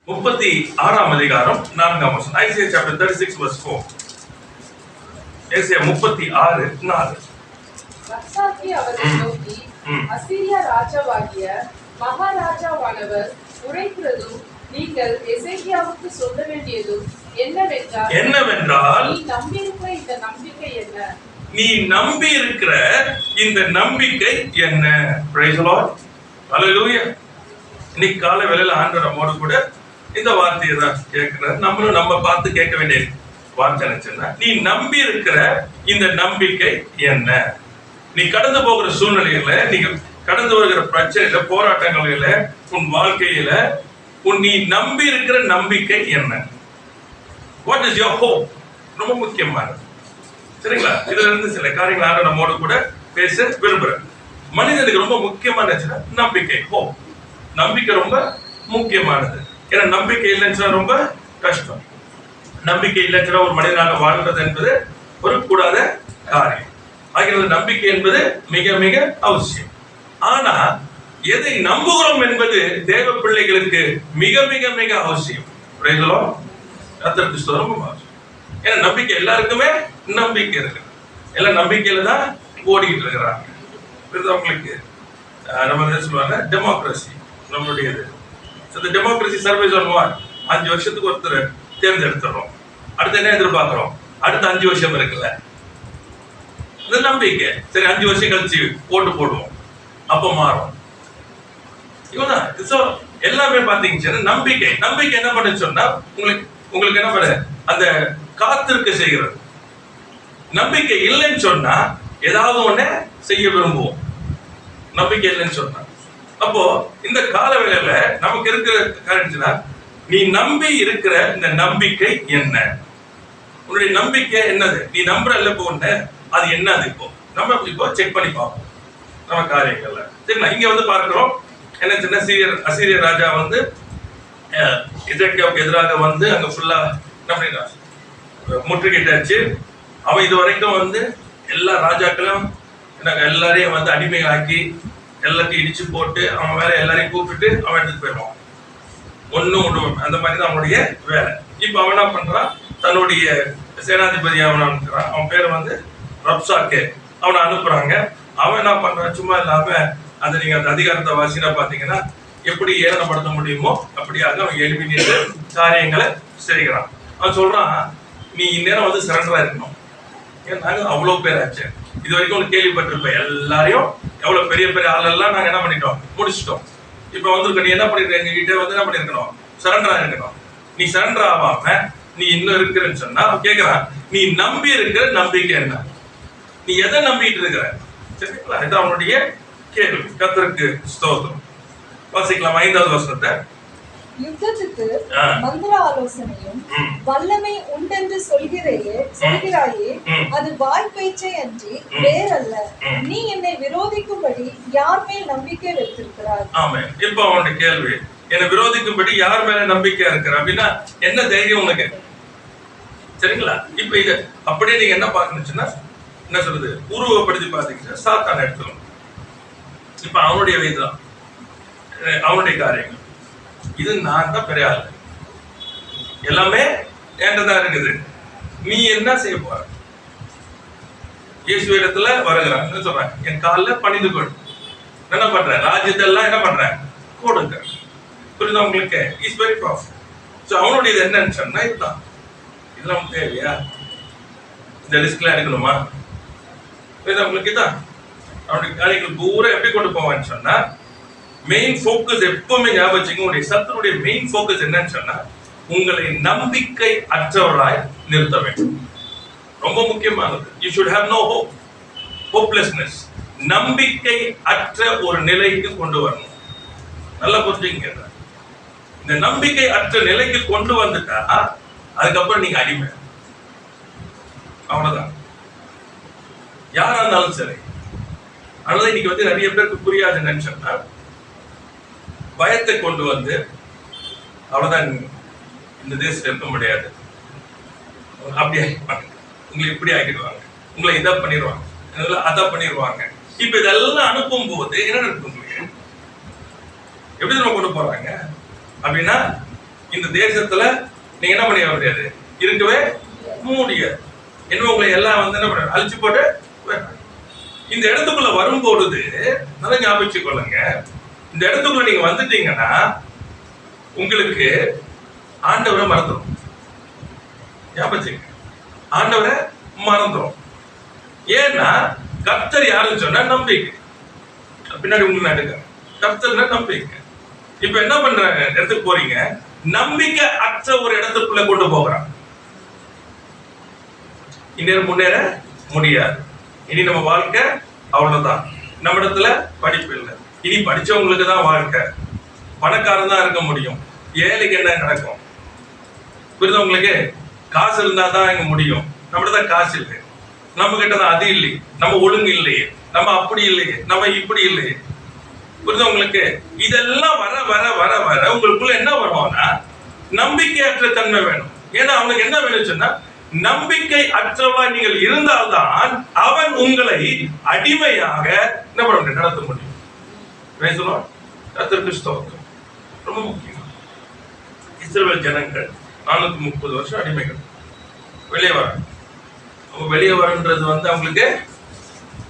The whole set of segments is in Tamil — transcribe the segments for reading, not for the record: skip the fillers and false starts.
36 அதிகாரம் 4 வசனம். Isaiah chapter 36 verse 4. ஏசாயா 36:4. ரப்சாக்கே அவரை நோக்கி, அசீரியா ராஜாவாகிய மகாராஜாவானவர் உரைக்கிறதும் நீங்கள் எசேக்கியாவுக்கு சொல்ல வேண்டியதும் என்னவென்றால், நீ நம்பியிருக்கிற இந்த நம்பிக்கை என்ன? நீ நம்பி இருக்கிற இந்த நம்பிக்கை என்ன? Praise the Lord. Hallelujah. இன்னைக்கு காலை வேளையில ஆண்டவர் நம்மோடு கூட இந்த வார்த்தையை தான் கேட்கிறார். நம்மளும் நம்ம பார்த்து கேட்க வேண்டிய வார்த்தை என்ன? நீ நம்பி இருக்கிற இந்த நம்பிக்கை என்ன? நீ கடந்து போகிற சூழ்நிலையில, நீங்க கடந்து வருகிற பிரச்சனையில, போராட்டங்களில, உன் வாழ்க்கையில நீ நம்பி இருக்கிற நம்பிக்கை என்ன? What is your hope? ரொம்ப முக்கியமானது. சரிங்களா? இதுல இருந்து சில காரியங்கள் நம்மோடு கூட பேச விரும்புறேன். மனிதனுக்கு ரொம்ப முக்கியமான நம்பிக்கை, ஹோப். நம்பிக்கை ரொம்ப முக்கியமானது. ஏன்னா நம்பிக்கை இல்லைன்னு ரொம்ப கஷ்டம். நம்பிக்கை இல்லைன்னு ஒரு மனிதனாக வாழ்றது என்பது ஒரு கூடாத காரியம். ஆகிய நம்பிக்கை என்பது மிக மிக அவசியம். ஆனா எதை நம்புகிறோம் என்பது தேவ பிள்ளைகளுக்கு மிக மிக மிக அவசியம். ரொம்ப அவசியம். ஏன்னா நம்பிக்கை எல்லாருக்குமே நம்பிக்கை இருக்கு. எல்லாம் நம்பிக்கையில தான் ஓடிக்கிட்டு இருக்கிறாங்க. அவங்களுக்கு நம்ம சொல்லுவாங்க டெமோக்ரஸி நம்மளுடையது. இந்த டெமோக்ரஸி சர்வீஸ் ஒன் வாட், 5 வருஷத்துக்கு ஒருத்தர் தேர்ந்தெடுத்துறோம். அடுத்து என்ன எதிர்பார்க்கிறோம்? அடுத்த 5 வருஷம் இருக்குல்ல, இந்த நம்பிக்கை. சரி, 5 வருஷம் கழிச்சு ஓட்டு போடுவோம், அப்ப மாறும். இவனா எல்லாமே பாத்தீங்கன்னா நம்பிக்கை. நம்பிக்கை என்ன பண்ணு சொன்னா உங்களுக்கு என்ன பண்ண, அந்த காத்திருக்க செய்கிறது. நம்பிக்கை இல்லைன்னு சொன்னா ஏதாவது ஒண்ணு செய்ய விரும்புவோம். நம்பிக்கை இல்லைன்னு சொன்னா அப்போ இந்த கால வேளையில நமக்கு இருக்கிற காரணம், நீ நம்பி இருக்கிற இந்த நம்பிக்கை என்ன? உன்னுடைய நம்பிக்கை என்னது? நீ நம்புற இல்ல போன அது என்னது? நம்ம இப்போ செக் பண்ணி பார்ப்போம் நம்ம காரியங்கள்ல. சரிங்களா? இங்க பார்க்கிறோம் என்ன சின்ன அசீரிய ராஜா எசேக்கியாவுக்கு எதிராக அங்க ஃபுல்லா என்ன பண்ணிட்டான், முற்றுகையிட்டாச்சு. அவன் இது வரைக்கும் எல்லா ராஜாக்களும் எல்லாரையும் அடிமையாக்கி எல்லாத்தையும் இடிச்சு போட்டு அவன் வேலை எல்லாரையும் கூப்பிட்டு அவன் எடுத்துட்டு போயிடுவான். ஒண்ணு அந்த மாதிரி தான் அவனுடைய வேலை. இப்ப அவன் என்ன பண்றான், தன்னுடைய சேனாதிபதி அவன் பேர் ரப்சாக்கே, அவனை அனுப்புறாங்க. அவன் என்ன பண்றான், சும்மா இல்லாம நீங்க அந்த அதிகாரத்தை வாசினா பாத்தீங்கன்னா எப்படி ஏளனப்படுத்த முடியுமோ அப்படியாக அவன் எளிமையான காரியங்களை செய்கிறான். அவன் சொல்றான், நீ இந்நேரம் சரண்டரா இருக்கணும். ஏன்னா அவ்வளவு பேர் ஆச்சு. இது வரைக்கும் கேள்விப்பட்டிருப்ப எல்லாரையும், எவ்வளவு பெரிய பெரிய ஆளெல்லாம் நாங்க என்ன பண்ணிட்டோம், முடிச்சிட்டோம். இப்ப நீ என்ன பண்ணிருக்க, எங்க கிட்ட என்ன பண்ணிருக்கணும், சரண்டரா இருக்கணும். நீ சரண்டர் ஆகாம நீ இன்னும் இருக்கிறன்னு சொன்னா கேக்குறான், நீ நம்பி இருக்கிற நம்பிக்கை என்ன? நீ எதை நம்பிட்டு இருக்கிற? சரிங்களா? இது அவனுடைய கேள்வி. கர்த்தருக்கு ஸ்தோத்திரம். வாசிக்கலாம் 5வது வசனத்தை. யுத்தத்துக்கு மந்திர ஆலோசனையும் வல்லமை உண்டென்று சொல்கிறாயே, அது வாய் பேச்சை அன்றி வேறல்ல. நீ என்னை விரோதிக்கும்படி யார் மேல் நம்பிக்கை வைத்திருக்கிறாய்? ஆமென். இப்ப அவனுடைய கேள்வி, என்னை விரோதிக்கும்படி யார் மேல நம்பிக்கையா இருக்கிற அப்படின்னா என்ன தைரியம் உனக்கு? சரிங்களா? இப்ப இது அப்படியே நீங்க என்ன பார்க்கணும்னா என்ன சொல்றது, உருவப்படுத்தி பார்த்தீங்கன்னா சாத்தான் எடுத்துக்கணும். இப்ப அவனுடைய வயதுதான், அவனுடைய காரியங்கள். இது நான் தான் பெரிய ஆளு, எல்லாமே என்கிட்டதான் இருக்குது. நீ என்ன செய்ய போற? இயேசு இடத்துல வருகிறான் சொல்றேன், என் காலில் பணிந்து கொள். என்ன பண்ற? ராஜ்யத்தை எல்லாம் என்ன பண்ற? கொடுங்க. புரியுதா உங்களுக்கு? Is very powerful. ஸோ அவனுடைய இது என்னன்னு சொன்னா இதுதான். இதெல்லாம் தேவையா? இந்த ரிஸ்க்லாம் எடுக்கணுமா? புரியுதா உங்களுக்கு? இதான் அவனுடைய காரியங்கள் பூரா எப்படி கொண்டு போவான்னு சொன்னா, மெயின் ஃபோக்கஸ் எப்பவுமே ஞாபகம் வச்சுங்க. உங்களுடைய சத்துருடைய மெயின் ஃபோக்கஸ் என்னன்னு சொன்னா, உங்களை நம்பிக்கை அற்றவராய் நிறுத்த வேண்டும். ரொம்ப முக்கியமானது. You should have no hope, hopelessness. நம்பிக்கை அற்ற ஒரு நிலைக்கு கொண்டு வரணும். நல்லா புரிஞ்சுங்க. இந்த நம்பிக்கை அற்ற நிலைக்கு கொண்டு வந்துட்டா அதுக்கப்புறம் நீங்க அடிமை, அவ்வளவுதான். யாரா இருந்தாலும் சரி. அதனால இன்னைக்கு நிறைய பேருக்கு புரியாது என்னன்னு சொன்னா, பயத்தை கொண்டு அவ்வளவுதான் இந்த தேசத்துல இருக்க முடியாது, அப்படி ஆகிடுவாங்க, உங்களை இப்படி ஆகிடுவாங்க, உங்களை இதை பண்ணிடுவாங்க, அதை பண்ணிடுவாங்க. இப்ப இதெல்லாம் அனுப்பும் போது என்ன நடக்கும்? எப்படி நம்ம கொண்டு போறாங்க அப்படின்னா, இந்த தேசத்துல நீங்க என்ன பண்ண முடியாது, இருக்கவே முடியாது. என்ன உங்களை எல்லாம் வந்து என்ன பண்ண அழிச்சு போட்டு இந்த இடத்துக்குள்ள வரும்பொழுது நல்லா ஞாபகம் கொள்ளுங்க. இந்த இடத்துக்குள்ள நீங்க வந்துட்டீங்கன்னா உங்களுக்கு ஆண்டவரை மறந்துடும். ஞாபகம் ஆண்டவரை மறந்துடும். ஏன்னா கர்த்தர் யாருன்னு சொன்னா நம்பிக்கை. பின்னாடி உங்களுக்கு நடுங்க, கர்த்தர்னா நம்பிக்கை. இப்ப என்ன பண்றாங்க, இடத்துக்கு போறீங்க, நம்பிக்கை அற்ற ஒரு இடத்துக்குள்ள கொண்டு போகிறாங்க. இந்நேரம் முன்னேற முடியாது. இனி நம்ம வாழ்க்கை அவ்வளவுதான். நம்ம இடத்துல படிப்பு இல்லை. இனி படிச்சவங்களுக்கு தான் வாழ்க்கை. பணக்காரன் தான் இருக்க முடியும். ஏழைக்கு என்ன நடக்கும் புரியுது உங்களுக்கு? காசு இருந்தா தான் இங்க முடியும். நம்மகிட்ட தான் காசு இல்லை, நம்ம கிட்ட தான் அது இல்லையே, நம்ம ஒழுங்கு இல்லையே, நம்ம அப்படி இல்லையே, நம்ம இப்படி இல்லையே. புரியுது உங்களுக்கு? இதெல்லாம் வர வர வர வர உங்களுக்குள்ள என்ன வரும்னா நம்பிக்கையற்ற தன்மை வேணும். ஏன்னா அவனுக்கு என்ன வேணும் சொன்னா, நம்பிக்கை அற்றவா நீங்கள் இருந்தால்தான் அவன் உங்களை அடிமையாக என்ன பண்ண நடத்த முடியும். ரொம்ப முக்கியம். இஸ்ரவேல் ஜனங்கள் 430 வருஷம் அடிமைகள். வெளியே வர வெளியே வரன்றது வந்து அவங்களுக்கு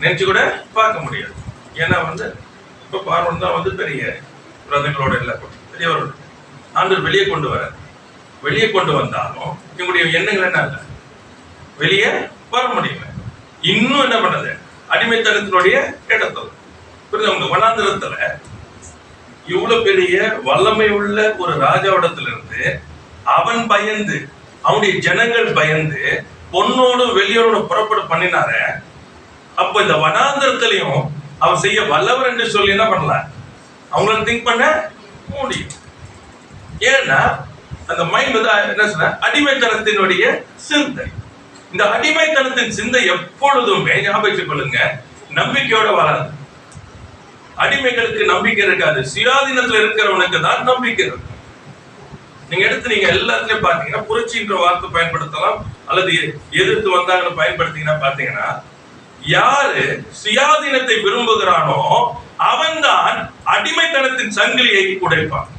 நினைச்சு கூட பார்க்க முடியாது. ஏன்னா வந்து இப்ப பார்வன் தான் வந்து பெரிய பிரதங்களோட எல்லாம் வெளியே வர ஆண்டு வெளியே கொண்டு வர. வெளியே கொண்டு வந்தாலும் இவங்களுடைய எண்ணங்கள் என்ன இல்லை, வெளியே வர முடியல. இன்னும் என்ன பண்ணது, அடிமைத்தனத்தினுடைய இடத்துல புரியுது அவங்க வனாந்திரத்துல இவ்வளவு பெரிய வல்லமை உள்ள ஒரு ராஜாவிடத்துல இருந்து அவன் பயந்து, அவனுடைய ஜனங்கள் பயந்து பொண்ணோடு வெளியோடு புறப்பட பண்ணினார. அப்ப இந்த வனாந்திரத்திலையும் அவன் செய்ய வல்லவர் என்று சொல்லி என்ன பண்ணல, அவங்கள திங்க் பண்ண முடியும். ஏன்னா அந்த மைண்ட் வந்து என்ன சொன்ன, அடிமைத்தனத்தினுடைய சிந்தை. இந்த அடிமைத்தனத்தின் சிந்தை எப்பொழுதுமே ஞாபகம் கொள்ளுங்க, நம்பிக்கையோட வராது. அடிமைகளுக்கு நம்பிக்கை இருக்காது. சுயாதீனத்துல இருக்கிறவனுக்கு தான் நம்பிக்கை இருக்கும். நீங்க எடுத்து நீங்க எல்லாத்துலயும் பாத்தீங்கன்னா புரட்சின்ற வார்த்தை பயன்படுத்தலாம், அல்லது எதிர்த்து வந்தாங்கன்னு பயன்படுத்தீங்கன்னா பாத்தீங்கன்னா, யாரு சுயாதீனத்தை விரும்புகிறானோ அவன் தான் அடிமைத்தனத்தின் சங்கிலியை உடைப்பான்.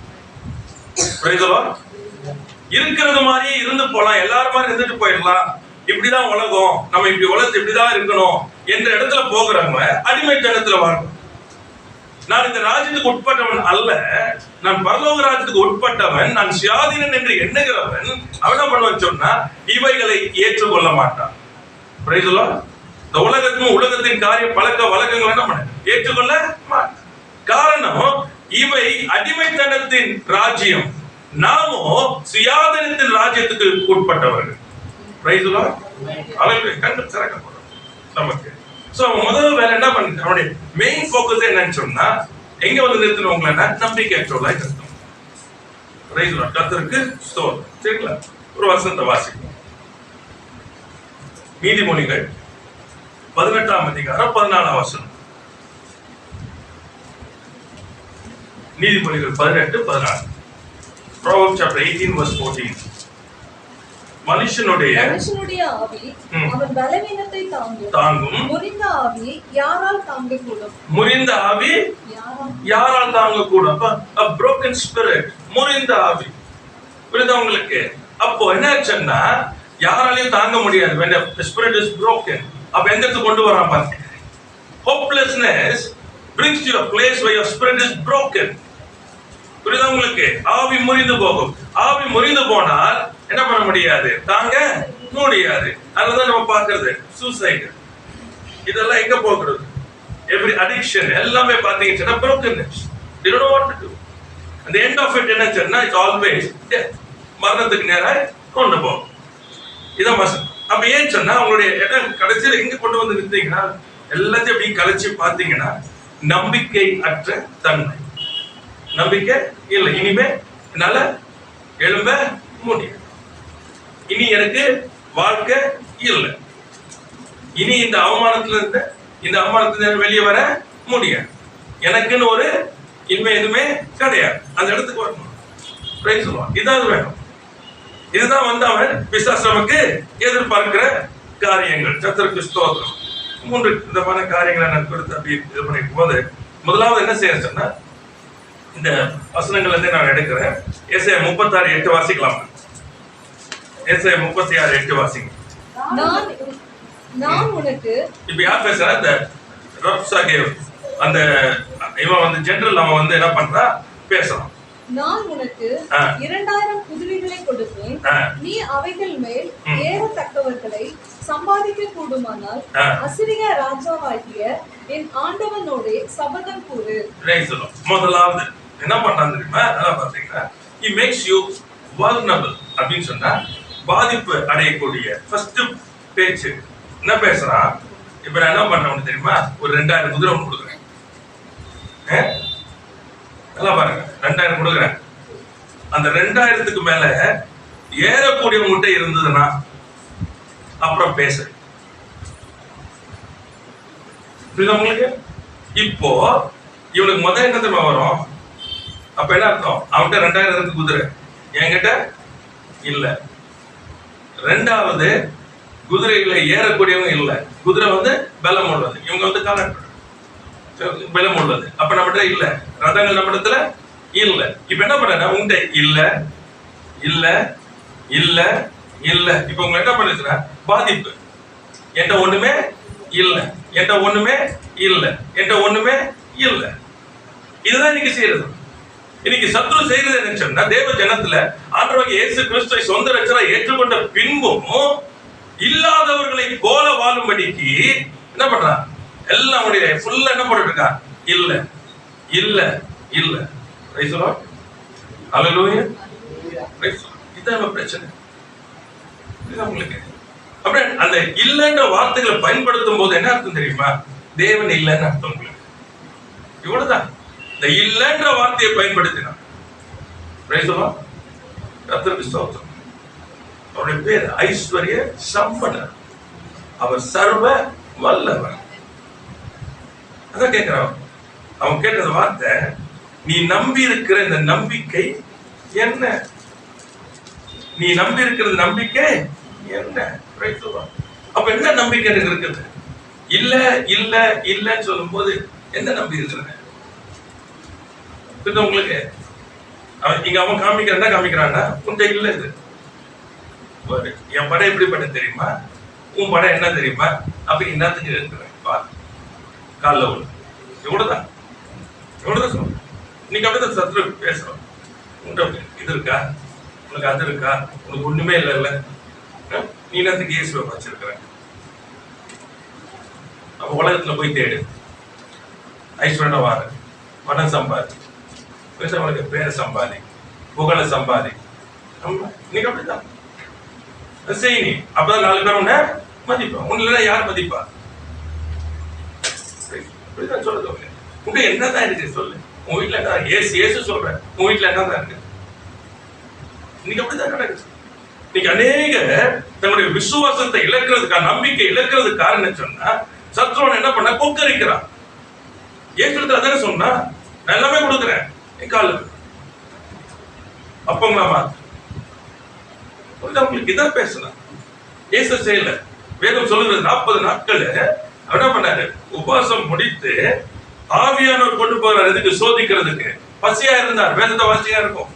இருக்கிறது மாதிரியே இருந்து போலாம், எல்லாரும் மாதிரி இருந்துட்டு போயிடலாம், இப்படிதான் உலகம், நம்ம இப்படி உலகத்தை இப்படிதான் இருக்கணும் என்ற இடத்துல போகிறவங்க அடிமைத்தனத்துல வாழும். நான் இந்த ராஜ்யத்துக்கு உட்பட்டவன் அல்ல, நான் பரலோக ராஜ்யத்துக்கு உட்பட்டவன், நான் சுயாதீனன் என்று எண்ணுகிறவன் அவன் என்ன பண்ணுவான் சொன்னா இவைகளை ஏற்றுக்கொள்ள மாட்டான். இந்த உலகத்தின் காரிய பழக்க வழக்கங்கள் என்ன பண்ண ஏற்றுக்கொள்ள மாட்டான். காரணம், இவை அடிமைத்தனத்தின் ராஜ்யம், நாமோ சுயாதீனத்தின் ராஜ்யத்துக்கு உட்பட்டவர்கள். கண்டு சிறக்கப்படும் நமக்கு. முதல் வேலை என்ன பண்ண, அவனுடைய மெயின் போக்கஸ் என்னன்னு சொன்னா, எங்க வந்து நிறுத்தினவங்கள நம்பிக்கையற்றவர்களா நிறுத்தணும். கர்த்தருக்கு ஸ்தோத்திரம். சரிங்களா? ஒரு வசனத்தை வாசிக்கும். நீதிமொழிகள் 18ஆம் அதிகாரம் 14ஆம் வசனம். நீதிமொழிகள் 18:14. Proverbs chapter 18 verse 14. மனுஷனுடைய ஆவி அவன் பலவீனத்தை தாங்கும். முறிந்த ஆவி யாரால் தாங்கக்கூடும்? முறிந்த ஆவி யாரால் தாங்கக்கூடும்? அப்ப a broken spirit, முறிந்த ஆவி. புரியுதா உங்களுக்கு? அப்போ என்ன ஆச்சுன்னா யாராலையும் தாங்க முடியாது. when the spirit is broken, அப்ப எந்த இடத்துக்கு கொண்டு வரான் பாருங்க. hopelessness brings you a place where your spirit is broken. புரியுதா உங்களுக்கு? ஆவி முறிந்து போகும். ஆவி முறிந்து போனால் என்ன பண்ண முடியாது, தாங்க முடியாது. அதுதான் நம்ம பார்க்கிறது சூசைடு. இதெல்லாம் எங்க போகிறது, எவ்ரி அடிக்ஷன் எல்லாமே பாத்தீங்கன்னா brokenness. They don't know what to do. And the end of it என்ன சொன்னா, it's always death. மரணத்துக்கு நேராக கொண்டு போகும். இதான் வசனம். அப்ப ஏன் சொன்னா உங்களுடைய இடம் கடைசியில் எங்க கொண்டு வந்து நிறுத்தீங்கன்னா, எல்லாத்தையும் அப்படி கலைச்சு பாத்தீங்கன்னா நம்பிக்கை அற்ற தன்மை. நம்பிக்கை இல்லை, இனிமே என்னால எழும்ப முடியும், இனி எனக்கு வாழ்க்கை இல்லை, இனி இந்த அவமானத்துல வெளியே வர முடியாது, எனக்குன்னு ஒரு இனிமே எதுவுமே கிடையாது. அந்த இடத்துக்கு வரணும். இதான் வேணும். இதுதான் வந்து அவன் பிசாசு நமக்கு எதிர்பார்க்கிற காரியங்கள். கர்த்தருக்கு ஸ்தோத்திரம். 3 விதமான காரியங்களை நான் கொடுத்து அப்படி இது பண்ணிக்கும் போது, முதலாவது என்ன செய்ய சொன்னா, இந்த வசனங்கள்ல இருந்து நான் எடுக்கிறேன். ஏசாயா 36:8 வாசிக்கலாம். ஏசாயா 36:8 வாசிங்க. நான் உனக்கு இப்ப யார் பேசுறா? இந்த ரப்சாகேவ் அந்த இவன் வந்து ஜெனரல் அவன் வந்து என்ன பண்றா பேசுறான். நான் உனக்கு 2000 குதிரைகளை கொடுப்பேன், நீ அவைகள் மேல் ஏறத்தக்கவர்களை சம்பாதிக்க கூடுமானால் அசிரியா ராஜாவாகிய என் ஆண்டவனோட சபதம் கூறு. முதலாவது என்ன பண்றான் தெரியுமா? அதான் பாத்தீங்கன்னா he makes you vulnerable அப்படின்னு சொன்னா பாதிப்பு அடையக்கூடிய ஃபர்ஸ்ட் பேச்சு என்ன பேசுறான். இப்ப நான் என்ன பண்றேன் தெரியுமா? ஒரு 2000 குதிரை ஒன்று கொடுக்குறேன். நல்லா பாருங்க, 2000 கொடுக்குறேன். அந்த 2000க்கு மேல ஏறக்கூடிய முட்டை இருந்ததுன்னா அப்புறம் பேச. உங்களுக்கு இப்போ இவனுக்கு முதல் என்ன தெரியுமா வரும்? அப்ப என்ன அர்த்தம்? அவன்கிட்ட 2000 குதிரை, என்கிட்ட இல்ல. ரெண்டாவது, குதிரைகளை ஏறக்கூடியவங்க இல்ல. குதிரை வந்து பலம் உள்ளது, இவங்க வந்து பலம் உள்ளது. அப்ப நம்மகிட்ட இல்ல, ரதங்கள் நம்மிடத்துல இல்ல. இப்ப என்ன பண்ண? உங்கள்கிட்ட இல்ல இல்ல இல்ல இல்ல. இப்ப உங்க என்ன பண்ணுச்சுன்னா பாதிப்பு. என்கிட்ட ஒண்ணுமே இல்ல, என்கிட்ட ஒண்ணுமே இல்ல, என்கிட்ட ஒண்ணுமே இல்ல. இதுதான் இன்னைக்கு செய்யறது. இன்னைக்கு சத்ரு செய்யறது என்ன சொன்னா, தேவ ஜனத்துல ஆண்டவராகிய இயேசு கிறிஸ்துவை சொந்த ரட்சகரா ஏற்றுக்கொண்ட பின்பும் இல்லாதவர்களை போல வாழும்படிக்கு என்ன பண்றான்? எல்லாம் உடைய ஃபுல்லா என்ன பண்ணிட்டு இருக்கா? இல்ல இல்ல இல்ல. Price the Lord, hallelujah. Price the Lord. இதான் பிரச்சனை. இது உங்களுக்கு அப்படியே அந்த இல்லன்ற வார்த்தைகளை பயன்படுத்தும் போது என்ன அர்த்தம் தெரியுமா? தேவன் இல்லைன்னு அர்த்தம். உங்களுக்கு இவ்வளவுதான். இந்த இல்லன்ற வார்த்தையை பயன்படுத்தினான். Price the Lord. கர்த்தருக்கு ஸ்தோத்திரம். அவருடைய பேர் ஐஸ்வர்ய சம்பனர், அவர் சர்வ வல்லவர். அதான் கேட்கிறான். அவன் கேட்டது வார்த்தை, நீ நம்பி இருக்கிற இந்த நம்பிக்கை என்ன? நீ நம்பி இருக்கிறது நம்பிக்கை என்ன? அப்ப என்ன நம்பிக்கை எனக்கு இருக்குது? இல்ல இல்ல இல்லன்னு சொல்லும் போது என்ன நம்பி இருக்கிற? உங்களுக்கு இங்க அவன் காமிக்கிறான், என்ன காமிக்கிறான்னா உன்கிட்ட இல்ல. இது என் படம் எப்படிப்பட்ட தெரியுமா? உன் படம் என்ன தெரியுமா? அப்ப என்னத்துக்கு இருக்கிறேன் பாரு, காலில் ஒண்ணு. இவ்வளவுதான், இவ்வளவுதான் சொல்றேன். இன்னைக்கு அப்படிதான் சத்ரு பேசுறோம். உன்கிட்ட இது இருக்கா, உனக்கு அது இருக்கா, உனக்கு ஒண்ணுமே இல்ல, நீ என்னத்துக்கு இயேசுவை வச்சிருக்கிற? அப்ப உலகத்துல போய் தேடு, ஐஸ்வர்யா வாரு, பணம் சம்பாதி, உனக்கு பேரை சம்பாதி, புகழை சம்பாதி. இன்னைக்கு அப்படிதான் செய். நீ அப்பதான் 4 பேர் உன்னை மதிப்பா. உன்ன யார் மதிப்பா? சொல்றது உங்க என்னதான் இருக்கு சொல்லு. உங்க வீட்டுல என்ன? ஏசு சொல்றேன், உங்க வீட்டுல என்னதான் இருக்கு? இன்னைக்கு அப்படிதான் நடக்குது. இன்னைக்கு அநேக தன்னுடைய விசுவாசத்தை இழக்கிறதுக்கான, நம்பிக்கை இழக்கிறதுக்கு காரணம் சொன்னா சத்ருவன் என்ன பண்ண? கொக்கரிக்கிறான். ஏற்கனவே அதான சொன்னா, நான் எல்லாமே கொடுக்குறேன் என் கால அப்பங்களாமா. உங்களுக்கு இதான் பேசலாம். ஏசு செய்யல. வேதம் சொல்லுகிறது 40 நாட்கள் என்ன பண்ணாரு? உபவாசம் முடித்து ஆவியானவர் கொண்டு போகிறார். எதுக்கு? சோதிக்கிறதுக்கு. பசியா இருந்தார். வேதத்தை வாசியா இருக்கும்.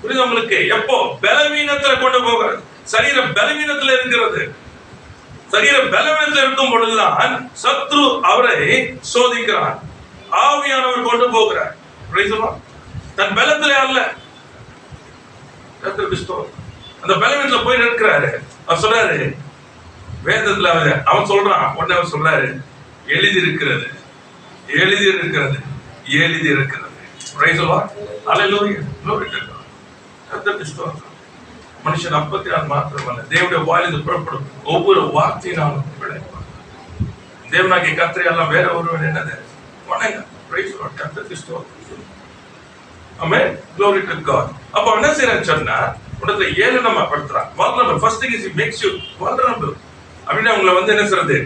புரியுது உங்களுக்கு? எப்போ? பலவீனத்துல கொண்டு போகிறார். சரீர பலவீனத்துல இருக்கிறது. சரீர பலவீனத்துல இருக்கும் பொழுதுதான் சத்ரு அவரை சோதிக்கிறான். ஆவியானவர் கொண்டு போகிறார். தன் பலத்துல அல்ல. அந்த பலவீனத்துல போய் நிற்கிறாரு. அவர் சொல்றாரு, வேதத்துல அவன் சொல்றான். உடனே அவர் சொல்றாரு, எழுதி இருக்கிறது, எழுதி இருக்கிறது, எழுதி இருக்கிறது. மனுஷன் அப்பத்தினால் மாத்திரமல்ல, தேவனுடைய வாயிலிருந்து புறப்படும் ஒவ்வொரு வார்த்தையினாலும் பிழைப்பான். தேவனாகிய கர்த்தரை எல்லாம் வேற ஒருவன் என்னது? வணங்க. கர்த்தருக்கு ஸ்தோத்திரம். ஆமென். Glory to God. அப்ப என்ன செய்யறான்னு சொன்னா, உடனே ஏளனமா படுத்துறான். vulnerable. First thing is he makes you vulnerable. அப்படின்னா உங்களை வந்து என்ன சொல்றது?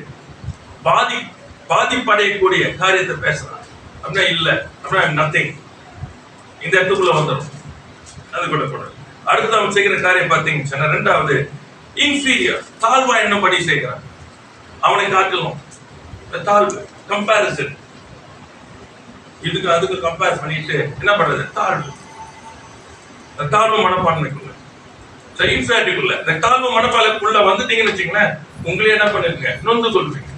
பாதிப்படையக்கூடிய காரியத்தை பேசுறான். அப்படின்னா இல்ல, அப்படின்னா நத்திங். இந்த இடத்துக்குள்ள வந்துடும். அது கூட கூட அடுத்தது அவன் செய்கிற காரியம் பார்த்தீங்கன்னு சொன்னா, ரெண்டாவது இன்ஃபீரியர், தாழ்வா என்னபடி செய்கிறான். அவனை காட்டிலும் தாழ்வு, கம்பாரிசன். இதுக்கு அதுக்கு கம்பேர் பண்ணிட்டு என்ன பண்றது? தாழ்வு மனப்பான்மைக்குள்ள, இன்ஃபியாரிட்டிக்குள்ள, இந்த தாழ்வு மனப்பான்மைக்குள்ள வந்துட்டீங்கன்னு வச்சுங்களேன், உங்களே என்ன பண்ணிருங்க, நொந்து சொல்றீங்க.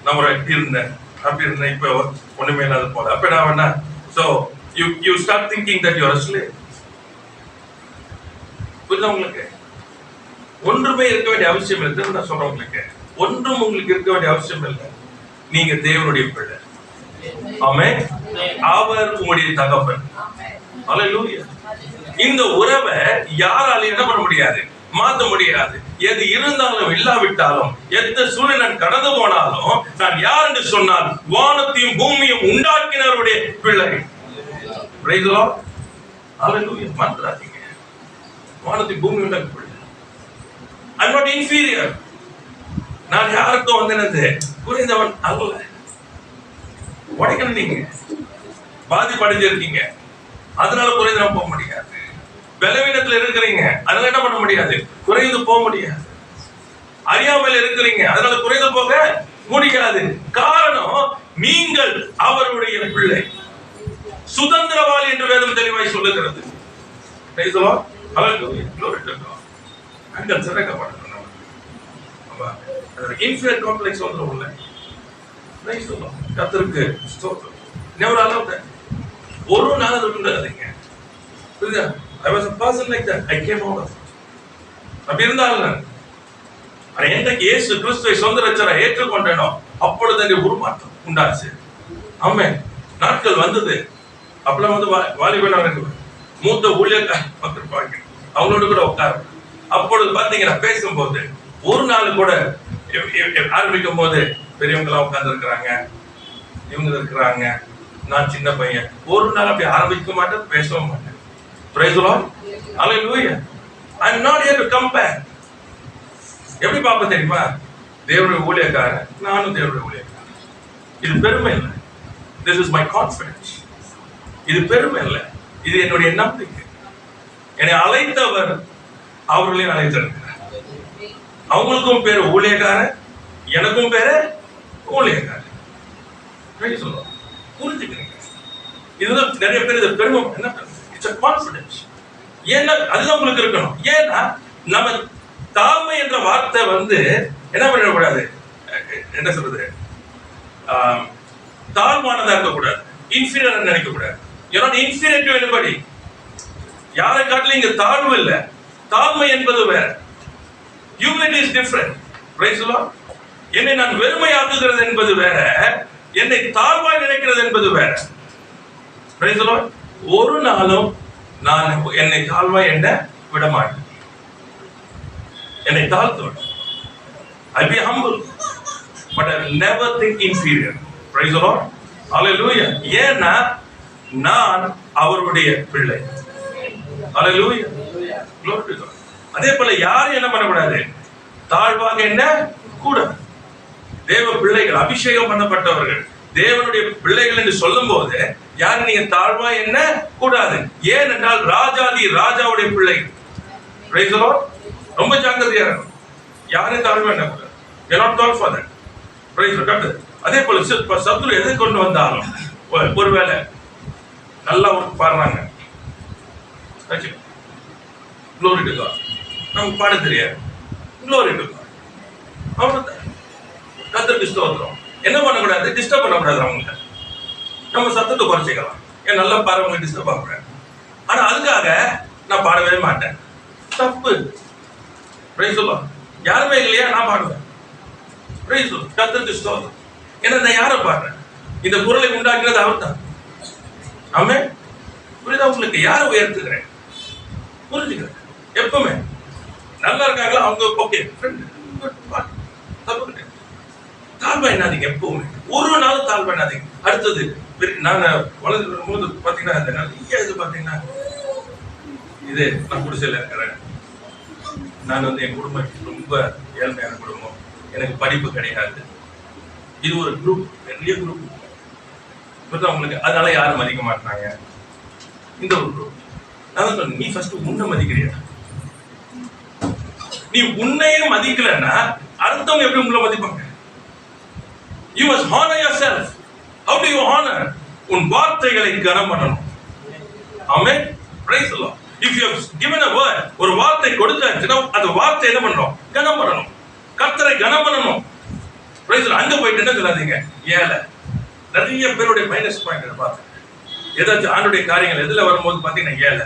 நம்ம இருந்தேன், அப்படி இருந்தேன், இப்ப ஒண்ணுமே இல்லாத போல. அப்ப நான் வேணா, so you start thinking that you are a slave. புரியுதா உங்களுக்கு? ஒன்றுமே இருக்க வேண்டிய அவசியம் இல்லை. நான் சொல்றேன் உங்களுக்கு, ஒன்றும் உங்களுக்கு இருக்க வேண்டிய அவசியம் இல்லை. நீங்க தேவனுடைய பிள்ளை. ஆமென். அவர் உங்களுடைய தகப்பன். ஹல்லேலூயா. இந்த உறவை யாராலையும் என்ன பண்ண முடியாது? மாற்ற முடியாது. எது இருந்தாலும் இல்லாவிட்டாலும், எந்த சூழ்நிலை கடந்து போனாலும், நான் யார் என்று சொன்னால் வானத்தையும் பூமியும் உண்டாக்கினவருடைய பிள்ளை. Praise the lord. ஹல்லேலூயா. மறந்துடாதீங்க, வானத்தையும் பூமியும் உண்டாக்கின பிள்ளை. I am not inferior. நான் யாருக்கும் என்னது குறைந்தவன் அல்ல. உடைக்கணும். நீங்க பாதிப்படைஞ்சிருக்கீங்க, அதனால குறைந்து போக முடியாது. பலவீனத்துல இருக்கிறீங்க, அதனால என்ன பண்ண முடியாது? குறைந்து போக முடியாது. அறியாமையில் இருக்கிறீங்க, அதனால குறைந்து போக முடியாது. காரணம், நீங்கள் அவருடைய பிள்ளை, சுதந்திரவாளி என்று வேதம் தெளிவாய் சொல்லுகிறது. Price the lord. Hallelujah. glory to God. அங்க சிறக்கப்படணும். நம்ம இன்ஃபீரியர் காம்ப்ளெக்ஸ் வந்து உள்ள பிரைஸ் தி லார்ட். கர்த்தருக்கு ஸ்தோத்திரம். never allow that. ஒரு நாள் அது இருந்ததுங்க. புரியுதா? I was a person like that. I came out of it. அப்படி இருந்தாலும் என்னைக்கு இயேசு கிறிஸ்துவை சொந்த ரட்சகராக ஏற்றுக்கொண்டேனோ அப்பொழுது அந்த உருமாற்றம் உண்டாச்சு. ஆமென். நாட்கள் வந்தது. அப்பெல்லாம் வந்து வாலிபனாக மூத்த ஊழியர் பத்திருப்பாங்க, அவங்களோட கூட உட்காரு. அப்பொழுது பாத்தீங்கன்னா பேசும்போது ஒரு நாள் கூட ஆரம்பிக்கும் போது பெரியவங்களா உட்கார்ந்து இருக்கிறாங்க, இவங்க இருக்கிறாங்க, நான் சின்ன பையன். ஒரு நாள் அப்படி ஆரம்பிக்க மாட்டேன், பேசவும் மாட்டேன். Praise the Lord. Hallelujah. I am not here to compare. எப்படி பாப்ப தெரியுமா? தேவனுடைய ஊழியக்காரன், நானும் தேவனுடைய ஊழியக்காரன். இது பெருமை இல்லை. This is my confidence. இது பெருமை இல்லை, இது என்னுடைய நம்பிக்கை. என்னை அழைத்தவர் அவர்களையும் அழைத்திருக்கிறார். அவங்களுக்கும் பேரு ஊழியக்காரன், எனக்கும் பேரு ஊழியக்காரன். புரிஞ்சுக்கிறீங்க? இதுதான் நிறைய பேர் இது பெருமை என்ன, இட்ஸ் a confidence. ஏன்னா அதுதான் உங்களுக்கு இருக்கணும். ஏன்னா நம்ம தாழ்மை என்ற வார்த்தை வந்து என்ன பண்ணக்கூடாது, என்ன சொல்றது, தாழ்வானதா இருக்கக்கூடாது, இன்ஃபீரியர் நினைக்க கூடாது. you're not inferior to anybody. யாரை காட்டிலும் இங்க தாழ்வு இல்லை. தாழ்மை என்பது வேற, humility is different. praise the Lord. என்னை நான் வெறுமையாக்குகிறது என்பது வேற, என்னை தாழ்வாய் நினைக்கிறது என்பது வேற. praise the Lord. ஒரு நாளும் நான் என்னை தாழ்வாய் எண்ண விட மாட்டேன். என்னை தாழ்த்துவேன். I'll be humble, but I will never think inferior. Praise the Lord. Hallelujah. ஏன்னா நான் அவருடைய பிள்ளை. Hallelujah. Glory to God. அதே போல யாரும் என்ன பண்ணக்கூடாது, தாழ்வாக என்ன கூட. தேவ பிள்ளைகள், அபிஷேகம் பண்ணப்பட்டவர்கள், தேவனுடைய பிள்ளைகள் என்று சொல்லும் போது யாரும் நீங்க தாழ்வா என்ன கூடாது. ஏனென்றால் ராஜாதி ராஜாவுடைய பிள்ளைகள். Praise the Lord. ரொம்ப ஜாக்கிரதையா இருக்கும். யாரும் தாழ்வா என்ன கூடாது. You're not called for that. Praise the Lord. அதே போல சத்துரு எதை கொண்டு வந்தாலும், ஒருவேளை நல்லா பாடுறாங்க, Glory to God, நமக்கு பாட தெரியாது, Glory to God, அவ்வளவுதான். கர்த்தருக்கு ஸ்தோத்திரம். என்ன பண்ணக்கூடாது, டிஸ்டர்ப் பண்ணக்கூடாது. அவங்க நம்ம சத்தத்தை குறைச்சிக்கலாம். ஏன் நல்லா பாடுறவங்க டிஸ்டர்ப் ஆகக்கூடாது. ஆனா அதுக்காக நான் பாடவே மாட்டேன், தப்பு. Price the Lord. யாருமே இல்லையா, நான் பாடுவேன். Price the Lord. கர்த்தருக்கு ஸ்தோத்திரம். ஏன்னா நான் யாரை பாடுறேன், இந்த குரலை உண்டாக்கினது அவர் தான். ஆமென். புரியுதா உங்களுக்கு? யாரை உயர்த்துக்கிறேன் புரிஞ்சுக்கிறேன். எப்பவுமே நல்லா இருக்காங்களா அவங்க, ஓகே தப்பு கிடையாது. தாழ்வா என்னாதீங்க எப்பவுமே, ஒரு நாள் தாழ்வா என்னாதீங்க. அடுத்தது நாங்க வளர்ந்து போது பாத்தீங்கன்னா நிறைய இது பாத்தீங்கன்னா, இது நான் குடிசையில இருக்கிறேன், நான் வந்து என் குடும்பம் ரொம்ப ஏழ்மையான குடும்பம், எனக்கு படிப்பு கிடையாது. இது ஒரு குரூப், பெரிய குரூப். அவங்களுக்கு அதனால யாரும் மதிக்க மாட்டாங்க. இந்த ஒரு குரூப். நான் சொன்னேன், நீ ஃபர்ஸ்ட் உன்னை மதிக்கிறியா? நீ உன்னையே மதிக்கலன்னா அடுத்தவங்க எப்படி உங்களை மதிப்பாங்க? You must honor yourself. How do you honor? உன் வார்த்தைகளை கனம் பண்ணணும். Amen. Praise the Lord. If you have given a word, ஒரு வார்த்தை கொடுத்தாச்சுன்னா அந்த வார்த்தை என்ன பண்ணணும்? கனம் பண்ணணும். கர்த்தரை கனம் பண்ணணும். Praise the Lord. அங்க போயிட்டு என்ன சொல்லாதீங்க. ஏழை. நிறைய பேருடைய மைனஸ் பாயிண்ட் பார்த்து ஏதாச்சும் ஆண்டுடைய காரியங்கள் எதுல வரும்போது பாத்தீங்கன்னா ஏழை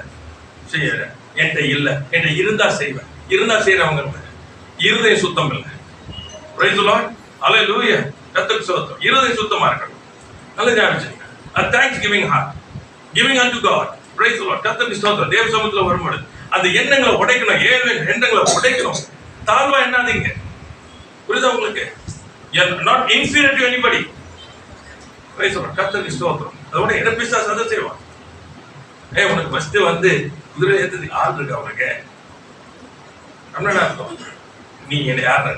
செய்யல, என்கிட்ட இல்ல, என்கிட்ட இருந்தா செய்வேன், இருந்தா செய்யறவங்க இருதயம் சுத்தம் இல்லை. Praise the Lord. Hallelujah. கர்த்தருக்கு ஸ்தோத்திரம். இருதயம் சுத்தமா இருக்கணும். நல்ல ஞாபகம். A thanksgiving heart, giving unto God. Praise the Lord. கர்த்தருக்கு ஸ்தோத்திரம். தேவ சமூகத்துல வரும்போது அந்த எண்ணங்களை உடைக்கணும், ஏழை எண்ணங்களை உடைக்கணும். தாழ்வா எண்ணாதீங்க. புரியுதா உங்களுக்கு? You are not inferior to anybody. Praise the Lord. கர்த்தருக்கு ஸ்தோத்திரம். அதோட என்ன பிசாசு அதை செய்வான். உனக்கு ஃபர்ஸ்ட் வந்து குதிரை ஏத்துறதுக்கு ஆள் இருக்கு அவனுக்கு. அர்த்தம் நீ என்ன யாரு?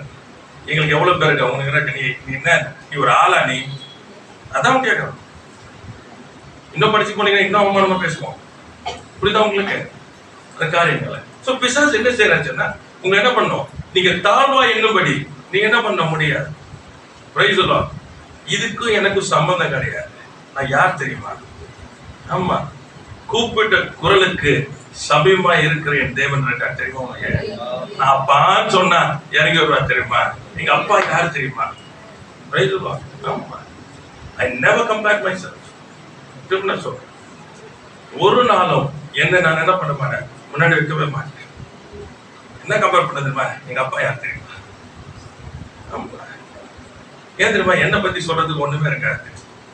எங்களுக்கு எவ்வளவு பேர் இருக்கு அவனுக்கு? நீ என்ன, நீ ஒரு ஆளா? நீ அதான் கேட்கணும். இன்னும் படிச்சு போனீங்கன்னா இன்னும் அவமானமா பேசுவோம். புரியுதா உங்களுக்கு? அந்த காரியங்களை சோ பிசாசு என்ன செய்யறாச்சுன்னா உங்க என்ன பண்ணும், நீங்க தாழ்வா எண்ணும்படி நீங்க என்ன பண்ண முடியாது. Price the Lord. இதுக்கும் எனக்கும் சம்பந்தம் கிடையாது. நான் யார் தெரியுமா? ஆமா, கூப்பிட்ட குரலுக்கு சபையுமா இருக்கிற என் தேவன் இருக்கா தெரியுமா? நான் அப்பான்னு சொன்னா இறங்கி வருவா தெரியுமா? எங்க அப்பா யார் தெரியுமா? Price the Lord. ஆமா, I never come back myself. திரும்ப சொல்றேன், ஒரு நாளும் என்ன நான் என்ன பண்ண மாட்டேன், முன்னாடி வைக்கவே மாட்டேன். என்ன கம்பேர் பண்ண தெரியுமா? எங்க அப்பா யார் தெரியுமா? ஆமா, ஏன் தெரியுமா? என்னை பத்தி சொல்றதுக்கு ஒண்ணுமே இருக்காது.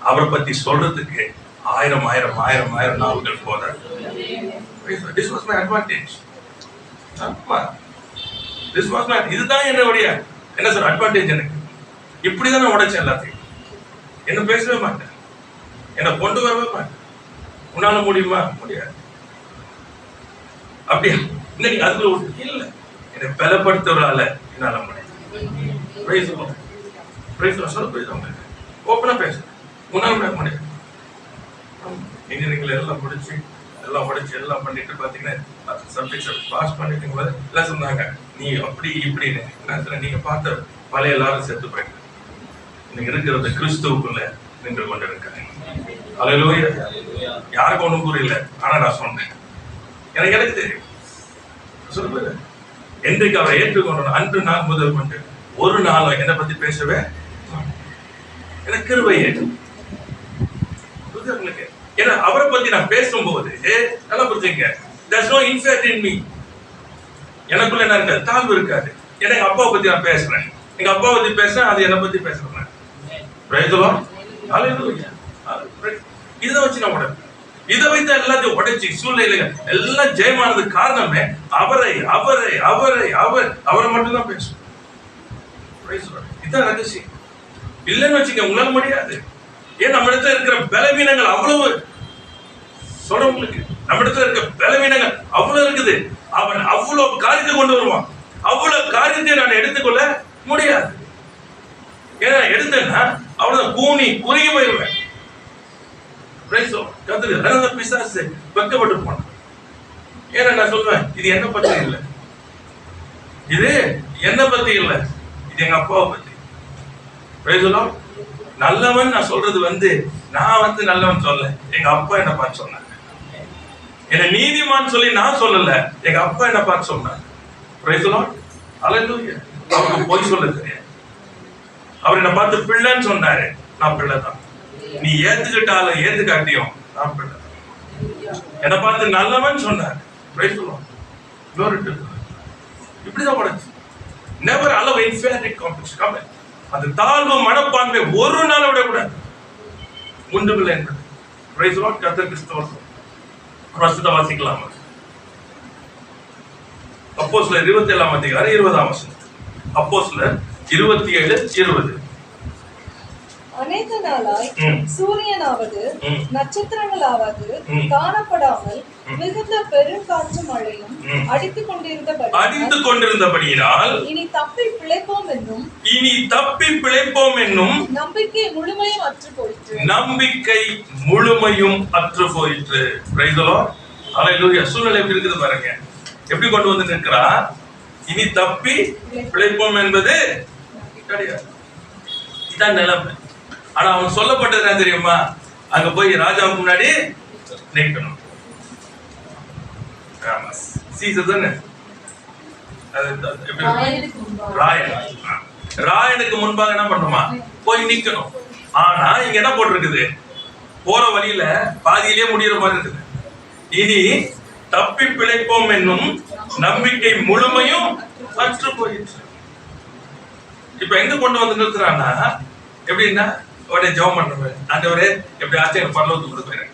அவரை பத்தி சொல்றதுக்கு ஆயிரம் ஆயிரம் ஆயிரம் ஆயிரம் நாவுகள் போதாது. This was my advantage. ஆமா, this was my, இதுதான் என்னுடைய என்ன சார் அட்வான்டேஜ். எனக்கு இப்படிதான் நான் உடைச்சேன் எல்லாத்தையும். என்ன பேசவே மாட்டேன், என்ன கொண்டு வரவே மாட்டேன். உன்னால முடியுமா? முடியாது. அப்படியா? இன்னைக்கு அதுக்குள்ள இல்ல, என்னை பலப்படுத்துவதால என்னால முடியும். Price the Lord. Price the Lord. சொல்ல புரியுதா உங்களுக்கு? ஓப்பனா பேசுறேன். உன்னால முடியாது. இன்ஜினியரிங்ல எல்லாம் முடிச்சு எல்லாம் உடைச்சு எல்லாம் பண்ணிட்டு பாத்தீங்கன்னா சப்ஜெக்ட்ஸ் பாஸ் பண்ணிட்டு எல்லாம் சொன்னாங்க, நீ அப்படி இப்படின்னு. நீங்க பார்த்த பழைய எல்லாரும் செத்து போயிட்டு நீங்க இருக்கிறது கிறிஸ்துவுக்குள்ள நின்று கொண்டு இருக்காங்க. ஹல்லேலூயா. யாருக்கும் ஒண்ணும் புரியல, ஆனா நான் சொன்னேன். எனக்கு தெரியும். சொல்லுங்க, என்றைக்கு அவரை ஏற்றுக்கொண்டோம் அன்று நாள் முதல் கொண்டு ஒரு நாள் என்னை பத்தி பேசவே எனக்கு கிருபை ஏற்று. உங்களுக்கு ஏன்னா அவரை பத்தி நான் பேசும்போது நல்லா புரிஞ்சுங்க, there's no inferiority in me. எனக்குள்ள என்ன இருக்காது, தாழ்வு இருக்காது. ஏன்னா எங்க அப்பாவை பத்தி நான் பேசுறேன், எங்க அப்பா பத்தி பேசுறேன், அது என்னை பத்தி பேசுறேன். Praise the lord. ஹல்லேலூயா. இதை வச்சு நான் உடைப்பேன். இதை வைத்து எல்லாத்தையும் உடைச்சி சூழ்நிலையில எல்லாம் ஜெயமானதுக்கு காரணமே அவரை அவரை அவரை அவர் அவரை மட்டும் தான் பேசுவோம். இதுதான் ரகசியம். இல்லைன்னு வச்சுக்க உங்களால முடியாது. ஏன் நம்ம இடத்துல இருக்கிற பலவீனங்கள் அவ்வளவு சொல்ற உங்களுக்கு, நம்ம இடத்துல இருக்க பலவீனங்கள் அவ்வளவு இருக்குது. அவன் அவ்வளவு காரியத்தை கொண்டு வருவான். அவ்வளவு காரியத்தை நான் எடுத்துக்கொள்ள முடியாது. ஏன்னா எடுத்தேன்னா அவ்வளவுதான் கூனி குறுகி போயிருவேன். பிசாசு வெக்கப்பட்டு போன. ஏன்னா நான் சொல்லுவேன், இது என்ன பத்தி இல்லை, இது என்ன பத்தி இல்லை, இது எங்க அப்பாவை பத்தி. நல்லவன் நான் சொல்றது நான் நல்லவன் சொல்ல, எங்க அப்பா என்ன பார்த்து சொன்னாங்க. என்ன நீதிமான் சொல்லி நான் சொல்லல, எங்க அப்பா என்ன பார்த்து சொன்னாங்க. அவருக்கு போய் சொல்ல தெரியாது. அவர் என்ன பார்த்து பிள்ளைன்னு சொன்னாரு, நான் பிள்ளை தான். நீ ஏத்துக்கிட்டாலும் ஏத்துக்காட்டியும் நான் பிள்ளை. என்ன பார்த்து நல்லவன் சொன்னார். இப்படிதான் உடைச்சு. Never allow inferiority complex come in. அந்த தாழ்வு மனப்பான்மை ஒரு நாளை விட கூட உண்டுமில்லை என்பது. Price the Lord. கர்த்தருக்கு ஸ்தோத்திரம். வசனத்தை வாசிக்கலாமா? அப்போஸ்தலர் 27ஆம் அதிகாரம் 20ஆம் வசனம். அப்போஸ்தலர் 27:20. அநேக நாளாய் சூரியனாவது நட்சத்திரங்களாவது காணப்படாமல் மிகுந்த பெருங்காற்று மழையும் அடித்துக் கொண்டிருந்தபடியினால் இனி தப்பி பிழைப்போம் என்னும் நம்பிக்கை முழுமையும் அற்று போயிற்று. Praise the lord. ஹல்லேலூயா. சூழ்நிலை எப்படி இருக்குது பாருங்க, எப்படி கொண்டு வந்து நிற்கிறா. இனி தப்பி பிழைப்போம் என்பது கிடையாது. இதான் நிலைமை. ஆனா அவன் சொல்லப்பட்டது என்ன தெரியுமா? அங்க போய் ராஜாவுக்கு முன்னாடி நிற்கணும். சீசர் தானே ராயனுக்கு முன்பாக என்ன பண்ணுமா? போய் நிக்கணும். ஆனா இங்க என்ன போட்டிருக்குது? போற வழியில பாதியிலேயே முடிகிற மாதிரி இருக்குது. இனி தப்பி பிழைப்போம் என்னும் நம்பிக்கை முழுமையும் அற்று போயிடுச்சு. இப்ப எங்க கொண்டு வந்து நிறுத்துறான்னா, எப்படின்னா உடனே ஜெபம் பண்றது, ஆண்டவரே எப்படி ஆச்சரியம் பரலோகத்துக்கு கொடுக்குறேன்.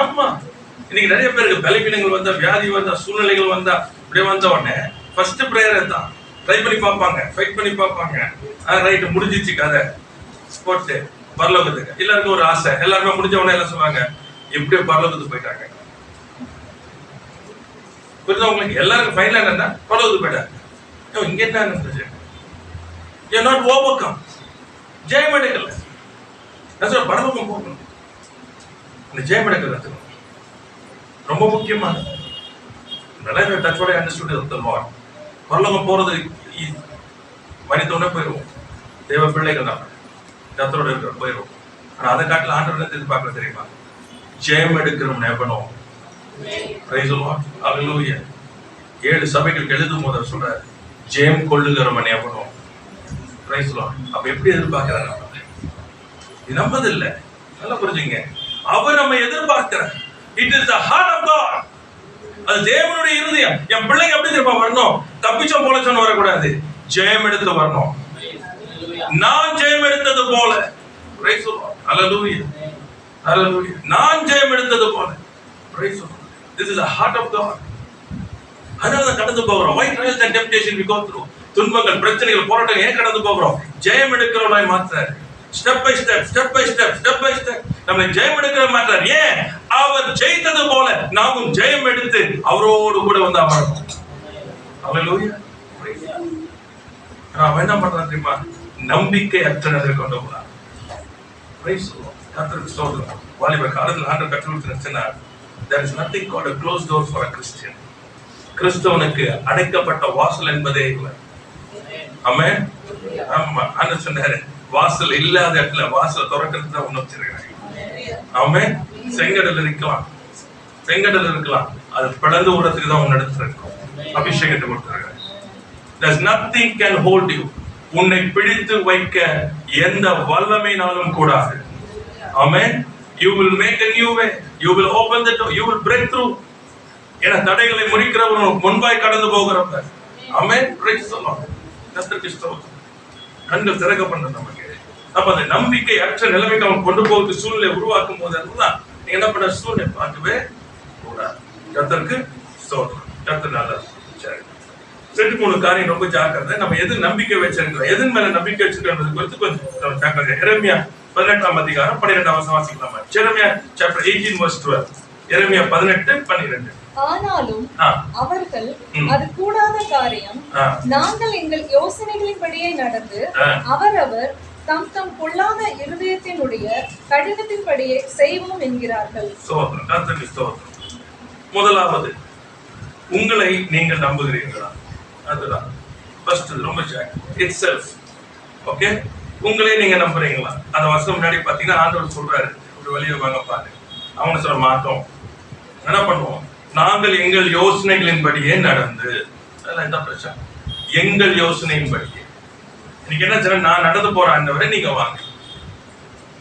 ஆமா, இன்னைக்கு நிறைய பேருக்கு பலவீனங்கள் வந்தா, வியாதி வந்தா, சூழ்நிலைகள் வந்தா, இப்படியே வந்த உடனே ஃபர்ஸ்ட் பிரேயர் தான். ட்ரை பண்ணி பார்ப்பாங்க, ஃபைட் பண்ணி பார்ப்பாங்க. ரைட், முடிஞ்சிச்சு கதை, போட்டு பரலோகத்துக்கு. எல்லாருக்கும் ஒரு ஆசை, எல்லாருமே முடிஞ்ச உடனே எல்லாம் சொல்லுவாங்க, எப்படியோ பரலோகத்துக்கு போயிட்டாங்க. புரியுதா உங்களுக்கு? எல்லாருக்கும் ஃபைனலா என்னன்னா பரலோகத்துக்கு போயிட்டாங்க. இங்க என்ன இருந்துச்சு? You're not overcome. ஜெயம் எடுக்கல. பரலோகம் போகணும். இந்த ஜெயம் எடுக்கிறது ரொம்ப முக்கியமானது. That's what I understood of the Lord. பரலோகம் போறது மனிதனே போயிடுவோம். தேவ பிள்ளைகள் தான் கர்த்தரோட இருக்கிற போயிடுவோம். ஆனா அதை காட்டில ஆண்டவரை எதிர்பார்க்கல தெரியுமா? ஜெயம் எடுக்கிறோம் எவனோ. Praise the Lord. Hallelujah. 7 சபைகளுக்கு எழுதும் போது சொல்றாரு, ஜெயம் கொள்ளுகிறவன் எவனோ. Praise the Lord. அப்ப எப்படி எதிர்பார்க்கிறார்? இது நம்பது இல்ல. நல்லா புரிஞ்சுங்க. அவர் நம்ம எதிர்பார்க்கிறார். It is the heart of God. அது தேவனுடைய இருதயம். என் பிள்ளைங்க எப்படி தெரியுமா வரணும்? தப்பிச்சோம் போலச்சோன்னு வரக்கூடாது, ஜெயம் எடுத்து வரணும். நான் ஜெயம் எடுத்தது போல. Praise the Lord. Hallelujah. Hallelujah. நான் ஜெயம் எடுத்தது போல. Praise the Lord. This is the heart of God. அதனால கடந்து போகிறோம். Why trials and temptation we go through? துன்பங்கள், பிரச்சனைகள், போராட்டங்கள் ஏன் கடந்து போகிறோம்? ஜெயம் எடுக்கிறவனாய் மாற்றார். Step by step, step by step, step by step நம்மை ஜெயம் எடுக்கிற மாற்றார். ஏன்? அவர் ஜெயித்தது போல நாமும் ஜெயம் எடுத்து அவரோடு கூட வந்து அமரணும். ஹல்லேலூயா. நான் என்ன பண்றேன் தெரியுமா? நம்பிக்கை அற்ற நிலையை கொண்டு போறார். Price the Lord. கர்த்தருக்கு ஸ்தோத்திரம். வாலிப காலத்தில் ஆண்டவர் கற்றுத்தருச்சுன்னா, there is nothing called a closed door for a Christian. கிறிஸ்தவனுக்கு அடைக்கப்பட்ட வாசல் என்பதே இல்லை. ஆமென். ஆமா, ஆண்டவர் சொன்னாரு, வாசல் இல்லாத இடத்துல வாசல் திறக்கிறது தான் ஒண்ணு வச்சிருக்காங்க. ஆமென். செங்கடல் இருக்கலாம், செங்கடல் இருக்கலாம், அது பிளந்து விடுறதுக்கு தான் ஒன்னு எடுத்துருக்கோம். அபிஷேகத்தை கொடுத்துருக்காங்க. There's nothing can hold you. உன்னை பிடித்து வைக்க எந்த வல்லமையினாலும் கூடாது. ஆமென். You will make a new way. You will open the door. You will break through. என தடைகளை முறிக்கிறவன் முன்பாய் கடந்து போகிறவர். ஆமென். Praise the Lord. கர்த்தருக்கு ஸ்தோத்திரம். கண்கள் திறக்கப்பட்ட நமக்கு. அப்ப அந்த நம்பிக்கை அற்ற நிலைமைக்கு அவன் கொண்டு போகிறது சூழ்நிலை உருவாக்கும் போது அதுதான் நீங்க என்ன பண்ண சூழ்நிலை பார்க்கவே கூடாது. கர்த்தருக்கு ஸ்தோத்திரம். கர்த்தர் நல்லா. சரி, 2-3 காரியம் ரொம்ப ஜாக்கிரதை. நம்ம எது நம்பிக்கை வச்சிருக்கிறோம், எதன் மேல நம்பிக்கை வச்சிருக்கிறது குறித்து கொஞ்சம் ஜாக்கிரதை. எரேமியா 18ஆம் அதிகாரம் 12ஆம் வசனம் வாசிக்கலாமா? எரேமியா chapter 18 verse 12. எரேமியா 18:12. ஆனாலும் அவர்கள் அது கூடாத காரியம், நாங்கள் எங்கள் யோசனைகளின்படியே நடந்து அவரவர் தம் தம் பொல்லாத இருதயத்தினுடைய கடினத்தின்படியே செய்வோம் என்கிறார்கள். ஸ்தோத்திரம். கர்த்தருக்கு ஸ்தோத்திரம். முதலாவது, உங்களை நீங்கள் நம்புகிறீர்களா? அதுதான் ஃபர்ஸ்ட். ரொம்ப இட் செல்ஃப். ஓகே, உங்களே நீங்க நம்புறீங்களா? அந்த வருஷம் முன்னாடி பாத்தீங்கன்னா ஆண்டவர் சொல்றாரு, ஒரு வழியை வாங்க பாரு. அவங்க சொல்ல மாட்டோம், என்ன பண்ணுவோம்? நாங்கள் எங்கள் யோசனைகளின்படியே நடந்து. அதெல்லாம் என்ன பிரச்சனை? எங்கள் யோசனையின்படியே. இன்னைக்கு என்ன சொல்ற? நான் நடந்து போறேன், ஆண்டவரே நீங்க வாங்க,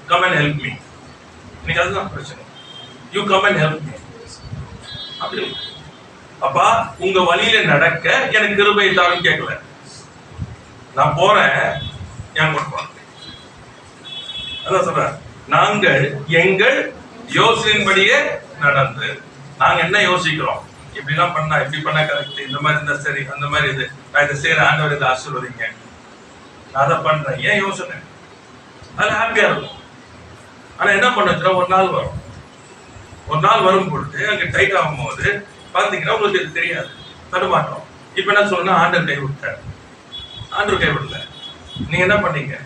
கம் அண்ட் ஹெல்ப் மீ. இன்னைக்கு அதுதான் பிரச்சனை. You come and help me. அப்படி அப்பா உங்க வழியில நடக்க எனக்கு கிருபை தாரும் கேட்கல. நான் போறேன், என் கூட போறேன். அதான் சொல்றேன், நாங்கள் எங்கள் யோசனையின்படியே நடந்து. நாங்க என்ன யோசிக்கிறோம்? இப்படிலாம் பண்ணா, இப்படி பண்ணா கரெக்ட், இந்த மாதிரி இருந்தா சரி, அந்த மாதிரி இது, நான் இதை செய்யற, ஆண்டவர் இதை ஆசீர்வதிங்க, நான் அதை பண்றேன், ஏன் யோசனை? அதுல ஹாப்பியா இருக்கும். ஆனா என்ன பண்ணுறோம், ஒரு நாள் வரும், ஒரு நாள் வரும் பொழுது அங்க டைட் ஆகும் போது பாத்தீங்கன்னா உங்களுக்கு இது தெரியாது, தடுமாற்றம். இப்ப என்ன சொல்லணும்னா, ஆண்டவர் கை விட்டார். ஆண்டவர் கை விடல, நீங்க என்ன பண்ணீங்க?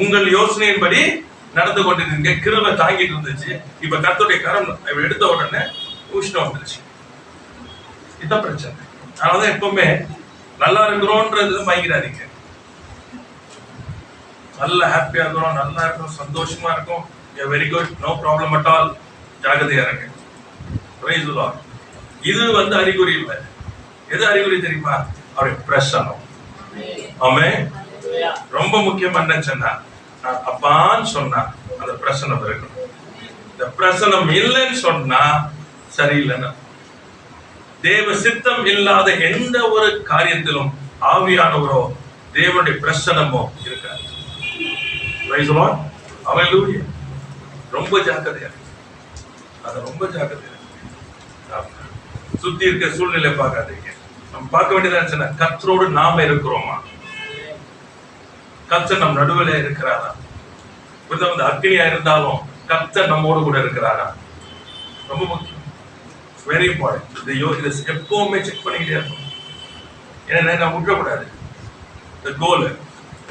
உங்கள் யோசனையின்படி நடந்து கொண்டிருந்தீங்க, கிருபை தாங்கிட்டு இருந்துச்சு. இப்ப கர்த்தருடைய கரம் எடுத்த உடனே உஷ்ணம் வந்துருச்சு. இதுதான் பிரச்சனை. அதனாலதான் எப்பவுமே நல்லா இருக்கிறோன்றது வாங்கிடாதீங்க. நல்ல ஹாப்பியா இருக்கிறோம், நல்லா இருக்கும், சந்தோஷமா இருக்கும். Very good, no problem at all. ஜாகிரதையா இருங்க. Praise the Lord. இது வந்து அறிகுறி இல்லை. எது அறிகுறி தெரியுமா? அவருடைய பிரசனம். ஆமென். ரொம்ப முக்கியமா என்ன சொன்னா, அப்பான்னு சொன்னா அந்த பிரசனம் இருக்கணும். இந்த பிரசனம் இல்லைன்னு சொன்னா சரியில்லைன்னா, தேவ சித்தம் இல்லாத எந்த ஒரு காரியத்திலும் ஆவியானவரோ தேவனுடைய பிரசனமோ இருக்காது. Praise the Lord. Hallelujah. ரொம்ப ஜாக்கிரதையா இருக்கு. அது ரொம்ப ஜாக்கிரதையா இருக்கு. சுத்தி இருக்க சூழ்நிலை பார்க்காதீங்க. நம்ம பார்க்க வேண்டியது கர்த்தரோடு நாம இருக்கிறோமா? கர்த்தர் நம் நடுவில் இருக்கிறாரா? இந்த அக்னியா இருந்தாலும் கர்த்தர் நம்மோடு கூட இருக்கிறாரா? ரொம்ப முக்கியம். Very important. இதை எப்பவுமே செக் பண்ணிக்கிட்டே இருக்கணும். ஏன்னா நான் விட்டுறக்கூடாது. The goal.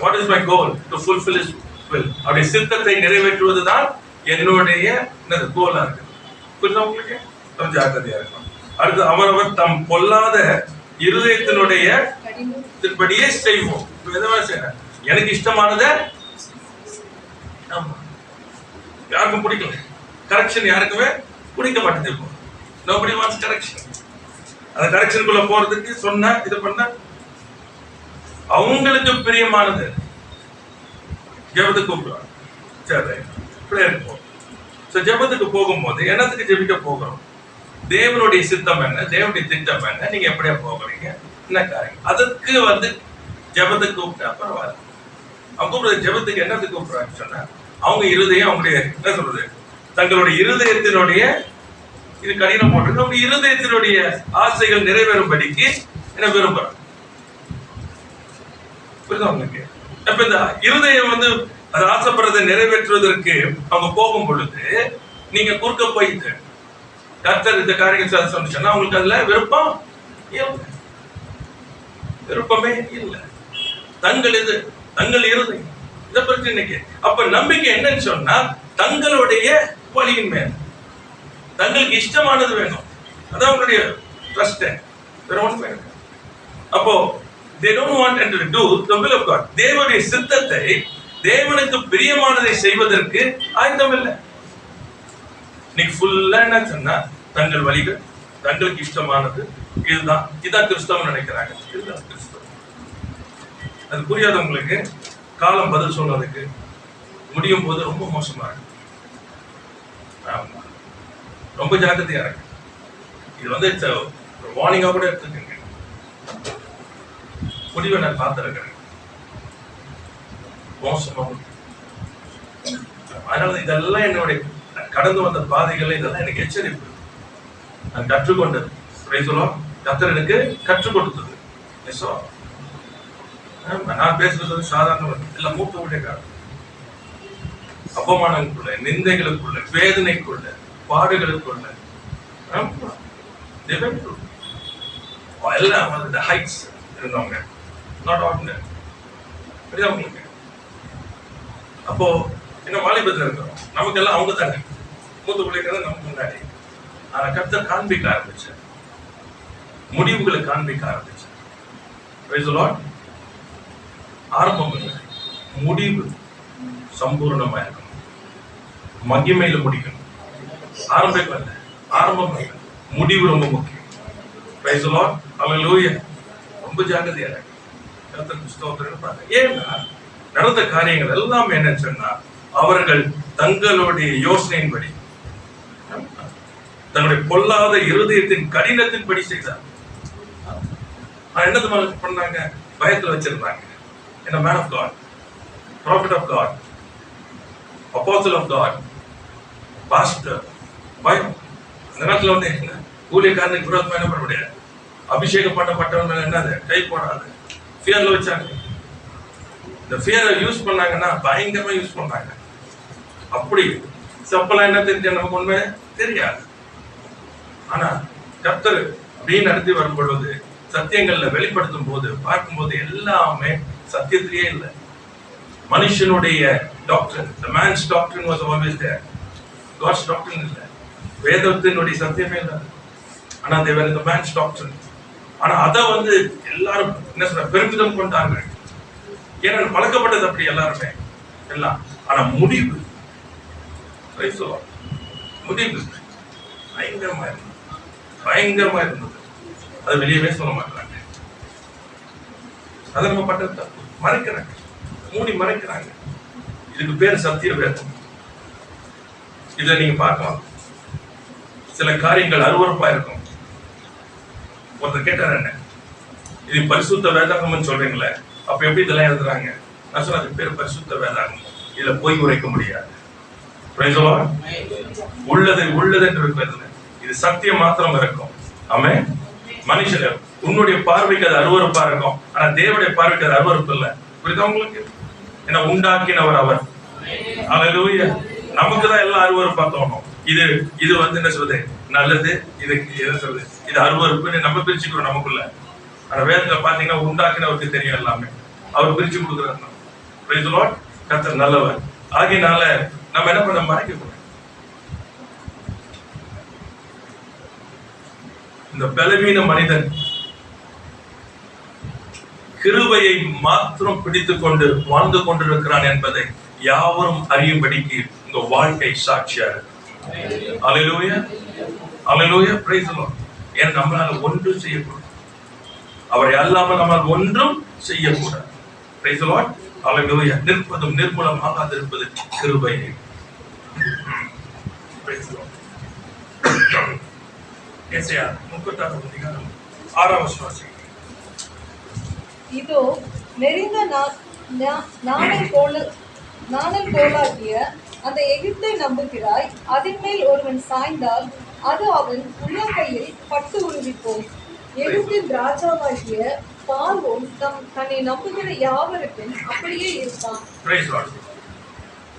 What is my goal? To fulfill His will. அவருடைய சித்தத்தை நிறைவேற்றுவதுதான் என்னுடைய கோலா இருக்கு. புரியுதா உங்களுக்கு? கொஞ்சம் ஜாக்கிரதையா இருக்கணும். அடுத்து அவரவர் தம் பொல்லாத இருதயத்தினுடைய படியே செய்வோம். எனக்கு இஷ்டமானதை யாருக்கும் பிடிக்கல. கரெக்ஷன் யாருக்குமே பிடிக்க மாட்டேங்குது. Nobody wants correction. அந்த கரெக்ஷனுக்குள்ள போறதுக்கு சொன்ன இது பண்ண அவங்களுக்கு பிரியமானது ஜெபத்துக்கு கூப்பிடுவாங்க. சரி, பிரேயர் போ. ஜெபத்துக்கு போகும்போது என்னத்துக்கு ஜெபிக்க போகிறோம்? தேவனுடைய சித்தம் என்ன, தேவனுடைய திட்டம் என்ன, நீங்க எப்படியா போகிறீங்க, என்ன காரியம், அதுக்கு வந்து ஜெபத்துக்கு கூப்பிட்டா பரவாயில்ல. அவங்க கூப்பிடுறது ஜெபத்துக்கு என்னத்துக்கு கூப்பிடுறாங்க சொன்னா, அவங்க இருதயம் அவங்களுடைய என்ன சொல்றது, தங்களுடைய இருதயத்தினுடைய இது கடினம் போட்டு அவங்க இருதயத்தினுடைய ஆசைகள் நிறைவேறும்படிக்கு என்ன விரும்புறாங்க. புரியுதா உங்களுக்கு? அப்ப இந்த இருதயம் வந்து அது ஆசைப்படுறதை நிறைவேற்றுவதற்கு அவங்க போகும் பொழுது நீங்க குறுக்க போயிட்டு கர்த்தர் இந்த காரியங்கள் சொன்னா அவங்களுக்கு அதுல விருப்பம் விருப்பமே இல்லை. தங்கள் இருதயம் இதை பற்றி இன்னைக்கு அப்ப நம்பிக்கை என்னன்னு சொன்னா தங்களுடைய வழியின் மேல் தங்களுக்கு இஷ்டமானது வேணும். அதான் அவங்களுடைய ட்ரஸ்ட். வேற ஒன்றும் வேணும். அப்போ they don't want to do the will of God. தேவனுடைய சித்தத்தை தேவனுக்கு பிரியமானதை செய்வதற்கு ஆயத்தம் இல்லை. நீங்க ஃபுல்லா என்ன சொன்னா தங்கள் வழிகள் தங்களுக்கு இஷ்டமானது இதான் கிறிஸ்தவம் நினைக்கிறாங்க. இதுதான் கிறிஸ்தவம். அது புரியாதவங்களுக்கு காலம் பதில் சொன்னதுக்கு முடியும் போது ரொம்ப மோசமா இருக்கு. ரொம்ப ஜாக்கிரதையா இருக்கு. இது வந்து வார்னிங்கா கூட எடுத்துக்கங்க. முடிவை நான் பார்த்திருக்கிறேன். மோசமா. அதனால இதெல்லாம் என்னுடைய கடந்து வந்த பாதைகள் இதெல்லாம் எனக்கு எச்சரிப்பு. நான் கற்றுக்கொண்டது. கர்த்தர் எனக்கு கற்றுக் கொடுத்தது. நான் பேசுறது சாதாரண இல்ல, மூத்த ஊழியக்காரர் அப்பமானங்களுக்குள்ள, நிந்தைகளுக்குள்ள, வேதனைக்குள்ள, பாடுகளுக்குள்ள எல்லாம் வந்து ஹைட்ஸ் இருந்தவங்க. Not ordinary. புரியுதா உங்களுக்கு? அப்போ என்ன வாலிபத்தில் இருக்கிறோம். நமக்கு எல்லாம் அவங்க தாங்க மூத்த பிள்ளைங்க நமக்கு முன்னாடி. ஆனா கர்த்தர் காண்பிக்க ஆரம்பிச்சேன், முடிவுகளை காண்பிக்க ஆரம்பிச்சேன். Praise the Lord. ஆரம்பம் இல்லை, முடிவு சம்பூர்ணமா இருக்கணும். மகிமையில முடிக்கணும். ஆரம்பம் இல்லை, ஆரம்பம் இல்லை, முடிவு ரொம்ப முக்கியம். Praise the Lord. Hallelujah. ரொம்ப ஜாக்கிரதையா இருக்கு. கர்த்தருக்கு ஸ்தோத்திரம். ஏன்னா நடந்த காரியங்கள் எல்லாம் என்ன சொன்னா அவர்கள் தங்களுடைய யோசனையின்படி தங்களுடைய பொல்லாத இருதயத்தின் கடினத்தின்படி செய்தார். என்ன பண்ணாங்க? பயத்தில் வச்சிருந்தாங்க. என்ன? Man of God, prophet of God, அப்போஸ்தலர் ஆஃப் காட், பாஸ்டர். பயம். அந்த நேரத்தில் வந்து என்ன ஊழியக்காரனுக்கு விரோதமா என்ன பண்ண முடியாது. அபிஷேகம் பண்ணப்பட்டவங்க என்னது கை போடாது. ஃபியர்ல வச்சாங்க. இந்த ஃபியரை யூஸ் பண்ணாங்கன்னா பயங்கரமா யூஸ் பண்ணாங்க. அப்படி சப்பெல்லாம் என்ன தெரிஞ்ச நமக்கு உண்மை தெரியாது. ஆனா கர்த்தர் அப்படியே நடத்தி வரும் பொழுது சத்தியங்கள்ல வெளிப்படுத்தும் போது பார்க்கும்போது எல்லாமே சத்தியத்திலேயே இல்லை. மனுஷனுடைய doctor, the man's doctrine was always there. God's doctrine இல்லை. வேதத்தினுடைய சத்தியமே இல்லை. ஆனா they were the man's doctrine. ஆனா அதை வந்து எல்லாரும் என்ன சொல்ற பெருமிதம் கொண்டாங்க. ஏன்னா பழக்கப்பட்டது அப்படி எல்லாருமே. எல்லாம். ஆனா முடிவு முடிவு பயங்கரமா இருந்தது, பயங்கரமா இருந்தது. அது வெளியவே சொல்ல மாட்டாங்க. அதை நம்ம பண்றது தப்பு. மறைக்கிறாங்க, மூடி மறைக்கிறாங்க. இதுக்கு பேர் சத்திய வேதம். இதை நீங்க பார்க்கலாம். சில காரியங்கள் அருவருப்பா இருக்கும். ஒருத்தர் கேட்டார், என்ன இது பரிசுத்த வேதாகம்னு சொல்றீங்களே, அப்ப எப்படி இதெல்லாம் எழுதுறாங்க? நான் சொன்ன அதுக்கு பேர் பரிசுத்த வேதாகம். இதுல பொய் உரைக்க முடியாது. உள்ளது உள்ளது என்று இருக்கிறது. இது சத்தியம் மாத்திரம் இருக்கும். ஆமென். மனுஷன் உன்னுடைய பார்வைக்கு அது அருவருப்பா இருக்கும், ஆனா தேவனுடைய பார்வைக்கு அது அருவருப்பு இல்லை. புரியுதா உங்களுக்கு? என்ன உண்டாக்கினவர் அவர். அல்லேலூயா. நமக்கு தான் எல்லாம் அருவருப்பா தோணும். இது இது என்ன சொல்றது, நல்லது, இது என்ன சொல்றது, இது அருவருப்புன்னு நம்ம பிரிச்சுக்கிறோம் நமக்குள்ள. ஆனா வேதத்துல பாத்தீங்கன்னா உண்டாக்கினவருக்கு தெரியும் எல்லாமே. அவர் பிரிச்சு கொடுக்குறாரு. Price the Lord. கர்த்தர் நல்லவர். ஆகையினால நம்ம என்ன பண்ண மறைக்க கூடாது. இந்த பலவீன மனிதன் கிருபையை மாத்திரம் பிடித்துக் கொண்டு வாழ்ந்து கொண்டிருக்கிறான் என்பதை யாவரும் அறியும்படிக்கு இந்த வாழ்க்கை சாட்சியா இருக்கு. அல்லேலூயா, அல்லேலூயா, பிரைஸ் தி லார்ட். ஏன் நம்மளால ஒன்றும் செய்யக்கூடாது, அவரை அல்லாமல் நம்மால் ஒன்றும் செய்யக்கூடாது. பிரைஸ் தி லார்ட், அல்லேலூயா. நிற்பதும் நிர்மூலமாக இருப்பது கிருபை. Price the Lord. ஏசாயா 36 இதோ நெறிந்த நாணல் போலாகிய அந்த எகிப்தை நம்புகிறாய், அதன் மேல் ஒருவன் சாய்ந்தால் அது அவன் உள்ளங்கையில் பட்டு உருவிப்போம். எகிப்தின் ராஜாவாகிய பார்வோன் தன்னை நம்புகிற யாவருக்கும் அப்படியே இருப்பான்.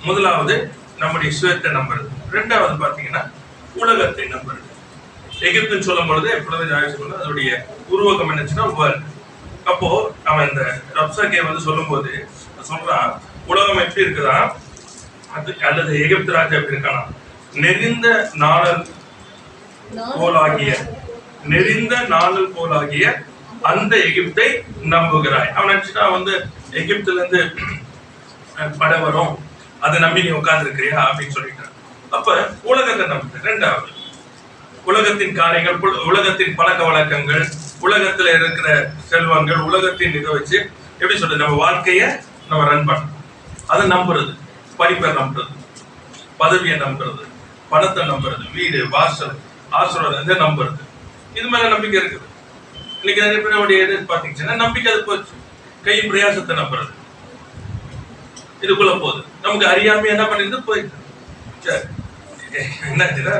முதலாவது நம்முடைய சுயத்தை நம்புறது. இரண்டாவது பாத்தீங்கன்னா உலகத்தை நம்புறது. எகிப்துன்னு சொல்லும் பொழுது எப்பொழுது அதோடைய உருவகம் என்னச்சுன்னா வேர்ல்ட். அப்போ அவன் இந்த ரப்சாக்கே சொல்லும் போது சொல்றான், உலகம் எப்படி இருக்குதா, அது அல்லது எகிப்து ராஜா எப்படி இருக்கானா, நெறிந்த நாணல் போலாகிய அந்த எகிப்தை நம்புகிறாய். அவன் நினைச்சுட்டா எகிப்துல இருந்து படை வரும், அதை நம்பி நீ உட்கார்ந்து இருக்கிறியா அப்படின்னு சொல்லிட்டான். அப்ப உலகத்தை நம்புது. ரெண்டாவது உலகத்தின் காரியங்கள், உலகத்தின் பழக்க வழக்கங்கள், உலகத்துல இருக்கிற செல்வங்கள், உலகத்தின் இதை வச்சு எப்படி சொல்றது, நம்ம வாழ்க்கைய நம்ம ரன் பண்ணணும். அதை நம்புறது, படிப்பை நம்புறது, பதவியை நம்புறது, பணத்தை நம்புறது, வீடு வாசல் ஆசீர்வாதம் இதை நம்புறது. இது மேல நம்பிக்கை இருக்குது. இன்னைக்கு நிறைய பேருடைய எது பாத்தீங்கன்னா நம்பிக்கை அது போச்சு. கையின் பிரயாசத்தை நம்புறது இதுக்குள்ள போகுது. நமக்கு அறியாம என்ன பண்ணிருந்து போயிட்டு என்னாச்சுன்னா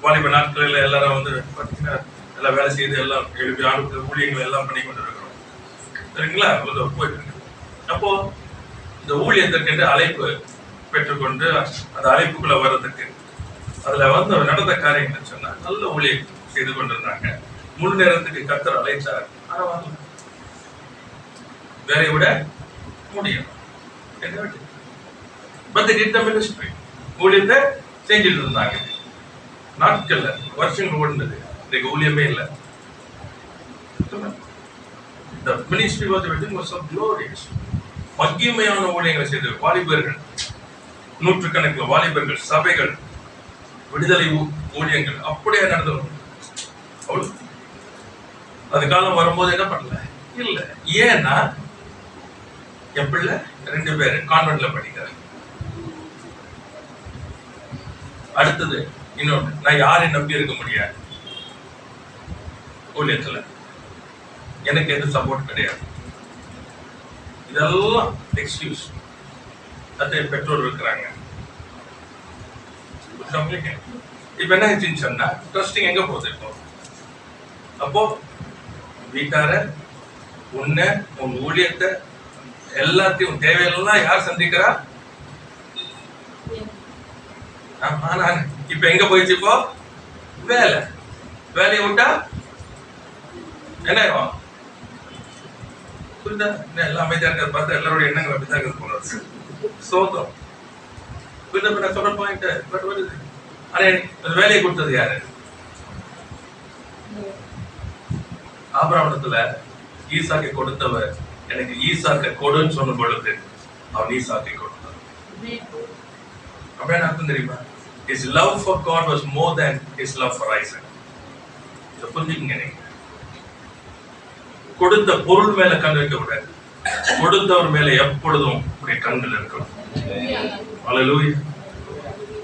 வாலிப நாட்களில் எல்லாரும் பாத்தீங்கன்னா எல்லாம் வேலை செய்து எல்லாம் எழுப்பி ஆளுக்கு ஊழியங்களை எல்லாம் பண்ணி கொண்டு இருக்கிறோம். சரிங்களா? போயிட்டு இருக்கு. அப்போ இந்த ஊழியத்திற்கு அழைப்பு பெற்றுக்கொண்டு அந்த அழைப்புக்குள்ள வர்றதுக்கு அதுல நடந்த காரியங்கள் சொன்னா நல்ல ஊழியம் செய்து கொண்டிருந்தாங்க. முழு நேரத்துக்கு கர்த்தர் அழைச்சார். ஆனா வேலையை விட முடியும். ஊழியத்தை செஞ்சுட்டு இருந்தாங்க. நாட்கள்ல வருஷங்கள் ஓடுனது. இன்னைக்கு ஊழியமே இல்லை. The ministry was so glorious. மகிமையான ஊழியங்களை செய்து வாலிபர்கள், நூற்றுக்கணக்கில் வாலிபர்கள், சபைகள், விடுதலை ஊழியங்கள் அப்படியே நடந்தது. அது காலம் வரும்போது என்ன பண்ணல இல்ல. ஏன்னா என் பிள்ளை 2 பேர் கான்வென்ட்ல படிக்கிறாங்க. அடுத்தது இன்னொன்று, நான் யாரையும் நம்பி இருக்க முடியாது. ஊழியத்துல எனக்கு எது சப்போர்ட் கிடையாது. இதெல்லாம் எக்ஸ்கியூஸ். அது பெற்றோர் இருக்கிறாங்க. இப்ப என்ன ஆச்சுன்னு சொன்னா ட்ரஸ்டிங் எங்க போகுது இப்போ? அப்போ வீட்டார உன்னை, உன் ஊழியத்தை, எல்லாத்தையும் தேவையெல்லாம் யார் சந்திக்கிறா? இப்ப எங்க போயிடுச்சு? இப்போ வேலையை விட்டா என்ன ஆகும்? புரியுதா? எல்லாம் அமைதியா இருக்கிறத பார்த்தா எல்லாரோட எண்ணங்கள் அப்படிதான் இருக்கிறது போல சோதம். புரியுதா? நான் சொல்ற பாயிண்ட் பட் வருது. ஆனா வேலையை கொடுத்தது யாரு? ஆபிரகாமத்துல ஈசாக்கை கொடுத்தவர் எனக்கு ஈசாக்கை கொடுன்னு சொன்ன பொழுது அவன் ஈசாக்கை கொடுத்தான். அப்படின்னு அர்த்தம் தெரியுமா? His love for God was more than his love for Isaac. இதை புரிஞ்சுக்கங்க. நீங்க கொடுத்த பொருள் மேல கண் வைக்க கூடாது, கொடுத்தவர் மேல எப்பொழுதும் உடைய கண்கள் இருக்கணும். Hallelujah.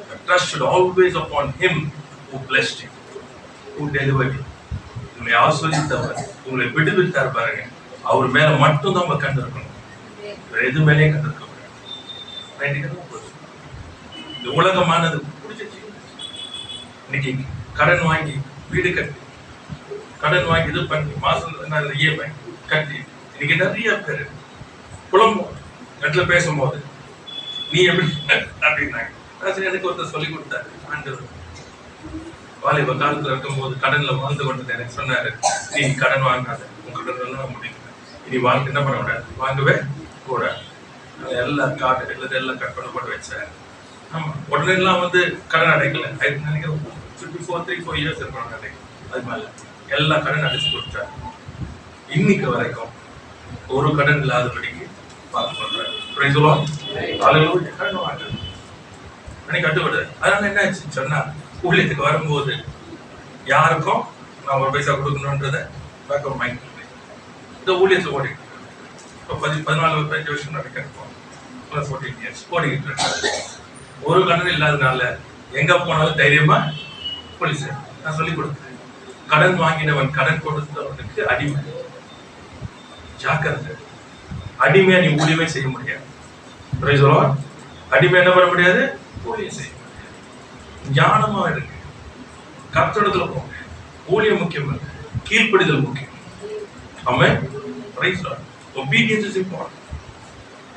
The trust should always upon him who blessed you, who delivered you. உங்களை ஆசீர்வதித்தவர், உங்களை விடுவித்தார் பாருங்க, அவர் மேல மட்டும் தான் கண் இருக்கணும், எது மேலேயும் கண் இருக்க கூடாது. இந்த உலகமானது பிடிச்சிச்சு. இன்னைக்கு கடன் வாங்கி வீடு கட்டி, கடன் வாங்கி இது பண்ணி மாசம் EMI கட்டி, இன்னைக்கு நிறைய பேர் புலம்பும் நெட்ல பேசும்போது, நீ எப்படி அப்படின்னாங்க. எனக்கு ஒருத்தர் சொல்லி கொடுத்தாரு, ஆண்டவர் வாலிப காலத்துல இருக்கும்போது கடன்ல வாழ்ந்து கொண்டது எனக்கு சொன்னாரு, நீ கடன் வாங்காத, உங்க கடன் எல்லாம் முடியும், இனி வாழ்க்கை என்ன பண்ண கூடாது, வாங்கவே கூடாது. எல்லா கார்டு எல்லாம் கட் பண்ண போட்டு வச்சேன். ஆமா, உடனே எல்லாம் கடன் அடைக்கல, நினைக்கிறேன் 3-4 years இருக்கணும் அடைக்கல. அது மாதிரி எல்லா கடன் அடைச்சு கொடுத்தாரு. இன்னைக்கு வரைக்கும் ஒரு கடன் இல்லாதபடிக்கு பார்த்து பண்றாரு. கட்டுப்படு. அதனால என்ன ஆச்சு சொன்னா, ஊழியத்துக்கு வரும்போது யாருக்கும் நான் 1 பைசா கொடுக்கணும்ன்றத பேக் ஆஃப் மைண்ட் இந்த ஊழியத்தில் ஓடிட்டு இப்போ 14-15 வருஷம் நடக்கிறோம், 14 years ஓடிக்கிட்டு இருக்காரு. ஒரு கடன் இல்லாதனால எங்க போனாலும் தைரியமா போலீஸ். நான் சொல்லி கொடுத்தேன், கடன் வாங்கினவன் கடன் கொடுத்தவனுக்கு அடிமை. ஜாக்கிரதை, அடிமையா நீ ஊழியமே செய்ய முடியாது. அடிமை என்ன பண்ண முடியாது, ஊழியம் செய்ய முடியாது. ஞானமா இருக்கு, கர்த்தரிடத்துல போங்க. ஊழியம் முக்கியம் இல்லை, கீழ்ப்படிதல் முக்கியம். Amen. Praise the lord. obedience is important.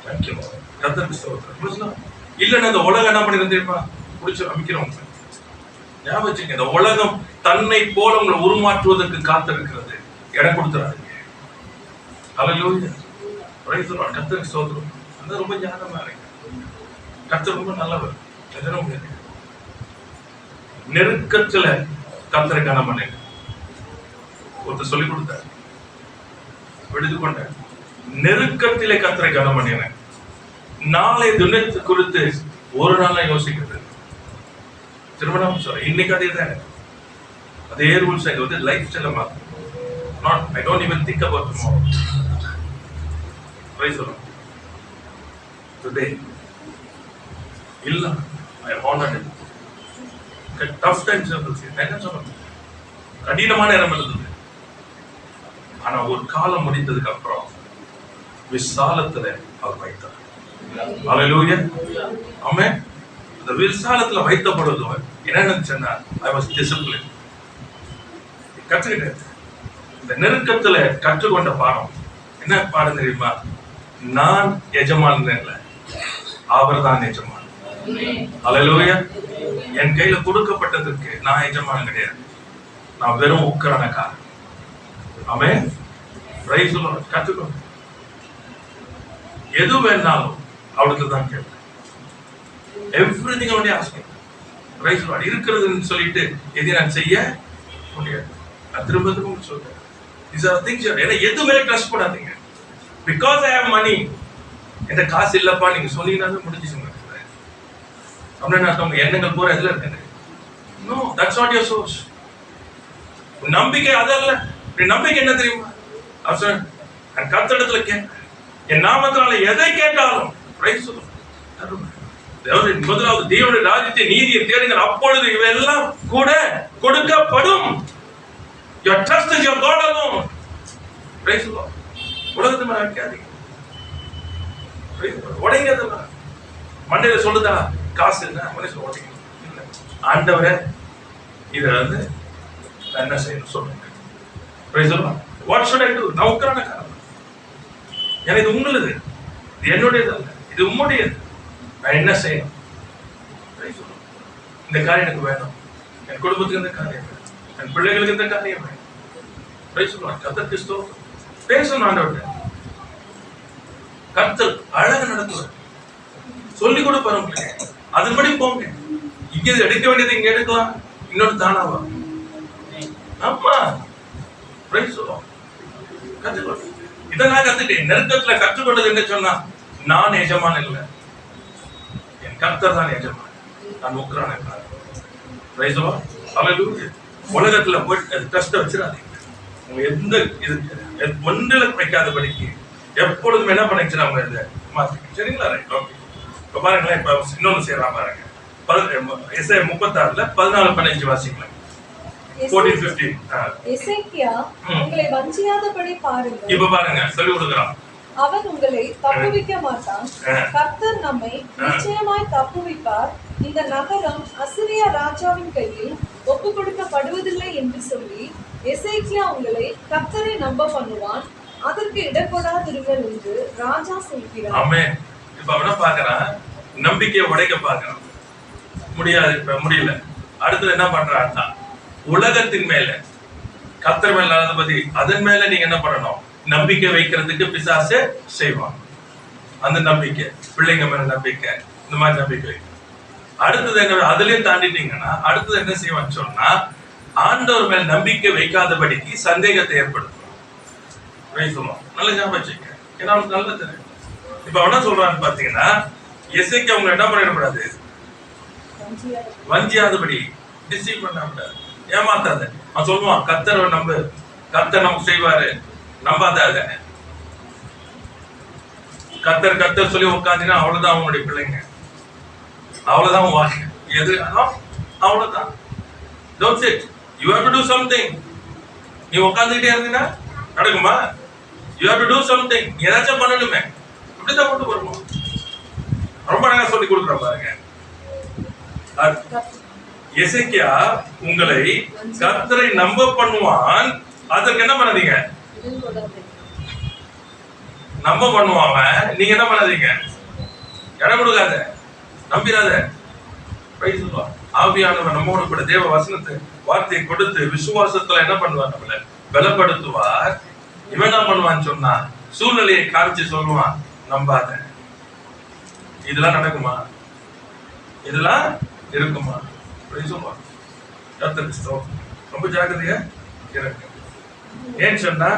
thank you Lord. கர்த்தருக்கு ஸ்தோத்திரம். இல்லன்னா இந்த உலகம் என்ன பண்ணிருந்து தெரியுமா, புடிச்சு அமைக்கிறோம். ஞாபகம் வச்சுங்க, இந்த உலகம் தன்னை போல உங்களை உருமாற்றுவதற்கு காத்திருக்கிறது. இடம் கொடுத்துறாதீங்க. ஹல்லேலூயா. Price the Lord. கர்த்தருக்கு ஸ்தோத்திரம். அது ரொம்ப ஞானமா இருக்கு. கர்த்தர் ரொம்ப நல்லவர். எதனும் நெருக்கத்துல கர்த்தரை கனம் பண்ணுங்க. ஒருத்தர் சொல்லி கொடுத்தார், விடுது கொண்ட நெருக்கத்திலே கர்த்தரை கனம் பண்ணினேன். நாளை தினத்தை குறித்து ஒரு நாளா யோசிக்கிறது. திருமணம் சொல்ற இன்னைக்கு அதே தான், அதே ரூல்ஸ் லைஃப் ஸ்டைல மாறும். Not, I don't even think about tomorrow. Praise the Lord. Today, இல்ல, I honored it. Tough times என்ன சொல்லணும், கடினமான நேரம் இருந்தது. ஆனா ஒரு காலம் முடிந்ததுக்கு அப்புறம் விசாலத்துல அவர் வைத்தார். ஹல்லேலூயா. ஆமென். அந்த விசாலத்துல வைத்த பொழுது என்னன்னு சொன்னா, I was disciplined. கற்றுக்கிட்டேன். இந்த நெருக்கத்துல கற்றுக்கொண்ட பாடம் என்ன பாடம் தெரியுமா, நான் எஜமான் இல்லை, அவர் தான் எஜமான். ஹல்லேலூயா. என் கையில கொடுக்கப்பட்டதற்கு நான் எஜமான் கிடையாது, நான் வெறும் உக்கரணக்காரன். ஆமென். Praise the Lord. கற்றுக்கொண்டு எது வேணாலும் அவளுக்கு தான் கேட்பேன். எவ்ரிதிங் அவனுடைய ஆசை. Price the Lord. இருக்கிறதுன்னு சொல்லிட்டு எதை நான் செய்ய முடியாது. நான் திரும்ப திரும்ப சொல்றேன், these are things. ஏன்னா எது மேல ட்ரஸ்ட் பண்ணாதீங்க. because I have money, என்ற காசு இல்லப்பா நீங்க சொன்னீங்கன்னா முடிஞ்சுச்சுங்க. அப்படின்னா உங்க எண்ணங்கள் பூரா எதுல இருக்குங்க? No, that's not your source. நம்பிக்கை அதல்ல. நம்பிக்கை என்ன தெரியுமா, அவசரம் கர்த்தரிடத்துல கேட்க, என் நாமத்தினால எதை கேட்டாலும் முதலாவது தேவனுடைய ராஜ்யத்தை நீதியை தேடுங்கள், அப்பொழுது இவையெல்லாம் கூட கொடுக்கப்படும். Your trust is your God alone. Praise the Lord. உலகத்தை மேல வைக்காதீங்க. உடைங்கிறதுல மண்டையில சொல்லுதா காசு என்ன மனுஷன் உடைக்கணும் இல்லை. ஆண்டவரே இதை என்ன செய்யணும் சொல்லுங்க. Praise the Lord. What should I do? நான் உட்கார்ந்த காரணம் எனக்கு இது உங்களுது, இது என்னுடையது அல்ல, இது உம்முடையது. நான் என்ன செய்யணும்? இந்த காரியம் எனக்கு வேணும், என் குடும்பத்துக்கு இந்த காரியம் வேணும், என் பிள்ளைகளுக்கு இந்த காரியம் வேணும். கர்த்தருக்கு ஸ்தோத்திரம். பேசணும் ஆண்டவர்கிட்ட. கர்த்தர் அழகா நடத்துவார், சொல்லி கொடுப்பாரு உங்களுக்கு. அதன்படி போங்க. இங்க எடுக்க வேண்டியது இங்க எடுக்கலாம், இன்னொரு தானாவா. ஆமா, இதை நான் கத்துட்டேன். நெருக்கத்துல கற்றுக்கொண்டது என்ன சொன்னா, நான் எஜமான் இல்லை, கர்த்தர் தான் எஜமான், நான் உக்ரான. உலகத்துல போய் டெஸ்ட் வச்சிடாதீங்க. உங்க எந்த இது ஒன்றில வைக்காதபடிக்கு எப்பொழுதும் என்ன பண்ணிச்சு அவங்க இதை மாத்திக்க. சரிங்களா? Right, okay. இப்ப பாருங்களேன், இப்ப இன்னொன்னு செய்யலாம் பாருங்க. எஸ்ஐயா 36 14-15 வாசிக்கலாம். 14-15. எசேக்கியா உங்களை வஞ்சியாதபடி பாருங்கள். இப்ப பாருங்க, சொல்லி கொடுக்குறான். அவன் உங்களை தப்புவிக்க மாட்டான். கர்த்தர் நம்மை நிச்சயமாய் தப்புவிப்பார். இந்த நகரம் அசீரியா ராஜாவின் கையில் ஒப்பு கொடுக்கப்படுவதில்லை என்று சொல்லி எசேக்கியா உங்களை கர்த்தரை நம்ப பண்ணுவான். அதற்கு இடப்படாதிருங்கள் என்று ராஜா சொல்கிறார். ஆமென். இப்ப அவன பாக்குறான், நம்பிக்கையை உடைக்க பாக்குறான். முடியாது, இப்ப முடியல. அடுத்து என்ன பண்றான்னா, உலகத்தின் மேல கர்த்தர் மேல பத்தி அதன் மேல நீங்க என்ன பண்ணணும், நம்பிக்கை வைக்கிறதுக்கு பிசாசு செய்வான். அந்த நம்பிக்கை, பிள்ளைங்க மேல நம்பிக்கை, இந்த மாதிரி நம்பிக்கை. அடுத்தது என்ன, அதுலயும் தாண்டிட்டீங்கன்னா அடுத்தது என்ன செய்வான்னு சொன்னா, ஆண்டவர் மேல் நம்பிக்கை வைக்காதபடிக்கு சந்தேகத்தை ஏற்படுத்தும். நல்ல ஞாபகம் வச்சுக்க, ஏன்னா அவனுக்கு நல்ல தெரியும். இப்ப அவன சொல்றான்னு பாத்தீங்கன்னா, எசேக்கியா அவங்க என்ன பண்ணிடக்கூடாது, வஞ்சியாதபடி, டிசீவ் பண்ணக்கூடாது, ஏமாத்தாத. அவன் சொல்லுவான், கர்த்தரை நம்பு, கர்த்தர் நமக்கு செய்வாரு, நம்பாத. கர்த்தர் கர்த்தர் சொல்லி உட்காந்தீங்கன்னா அவ்வளவுதான் அவங்களுடைய பிள்ளைங்க, அவ்வளவுதான் வாழ்க்கை. எது அவ்வளவுதான். Don't sit. You have to do something. நீ உட்காந்துக்கிட்டே இருந்தீங்கன்னா நடக்குமா? You have to do something. ஏதாச்சும் பண்ணணுமே. இப்படிதான் கொண்டு வருவோம். ரொம்ப அழகா சொல்லி கொடுக்குற பாருங்க. எசேக்கியா உங்களை கர்த்தரை நம்ப பண்ணுவான். அதற்கு என்ன பண்ணாதீங்க, நம்ப பண்ணுவாங்க. நீங்க என்ன பண்ணாதீங்க, இடம் கொடுக்காத, நம்பிராத. ஆவியானவர் நம்மோடு கூட தேவ வசனத்தை வார்த்தையை கொடுத்து விசுவாசத்துல என்ன பண்ணுவார், நம்மள பலப்படுத்துவார். இவன் என்ன பண்ணுவான்னு சொன்னா, சூழ்நிலையை காமிச்சு சொல்லுவான், நம்பாத. இதெல்லாம் நடக்குமா, இதெல்லாம் இருக்குமா? சொல்லுவான். ரொம்ப ஜாக்கிரதையா இருக்கு. ஏன்னு சொன்னா,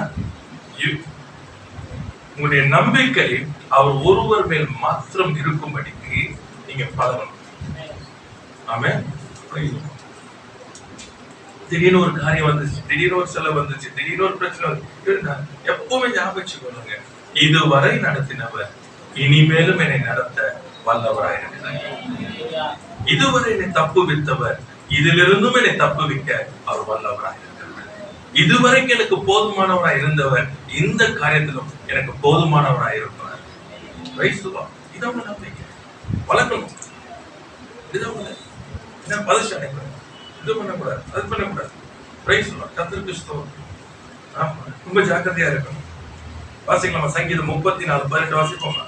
உங்களுடைய நம்பிக்கை அவர் ஒருவர் மேல் மாத்திரம் இருக்கும்படிக்கு நீங்க பழகணும். ஆமென். திடீர்னு ஒரு காரியம் வந்துச்சு, திடீர்னு ஒரு செலவு வந்துச்சு, திடீர்னு ஒரு பிரச்சனை வந்து, எப்பவுமே ஞாபகம், இதுவரை நடத்தினவர் இனிமேலும் என்னை நடத்த வல்லவராயிருக்கிறார். இதுவரை என்னை தப்புவித்தவர் இதிலிருந்தும் என்னை தப்புவிக்க அவர் வல்லவராயிருக்கிறார். இதுவரைக்கும் எனக்கு போதுமானவராய் இருந்தவர் இந்த காரியத்திலும் எனக்கு போதுமானவராய் இருக்கிறார். இதான் நம்பிக்கை வளர்க்கணும். இதான் பதில் அடைக்கணும். இது பண்ணக்கூடாது, அது பண்ணக்கூடாது. கர்த்தருக்கு ஸ்தோத்திரம். ரொம்ப ஜாக்கிரதையா இருக்கணும். வாசிக்கலாம். சங்கீதம் 34:18 வாசிப்போம்.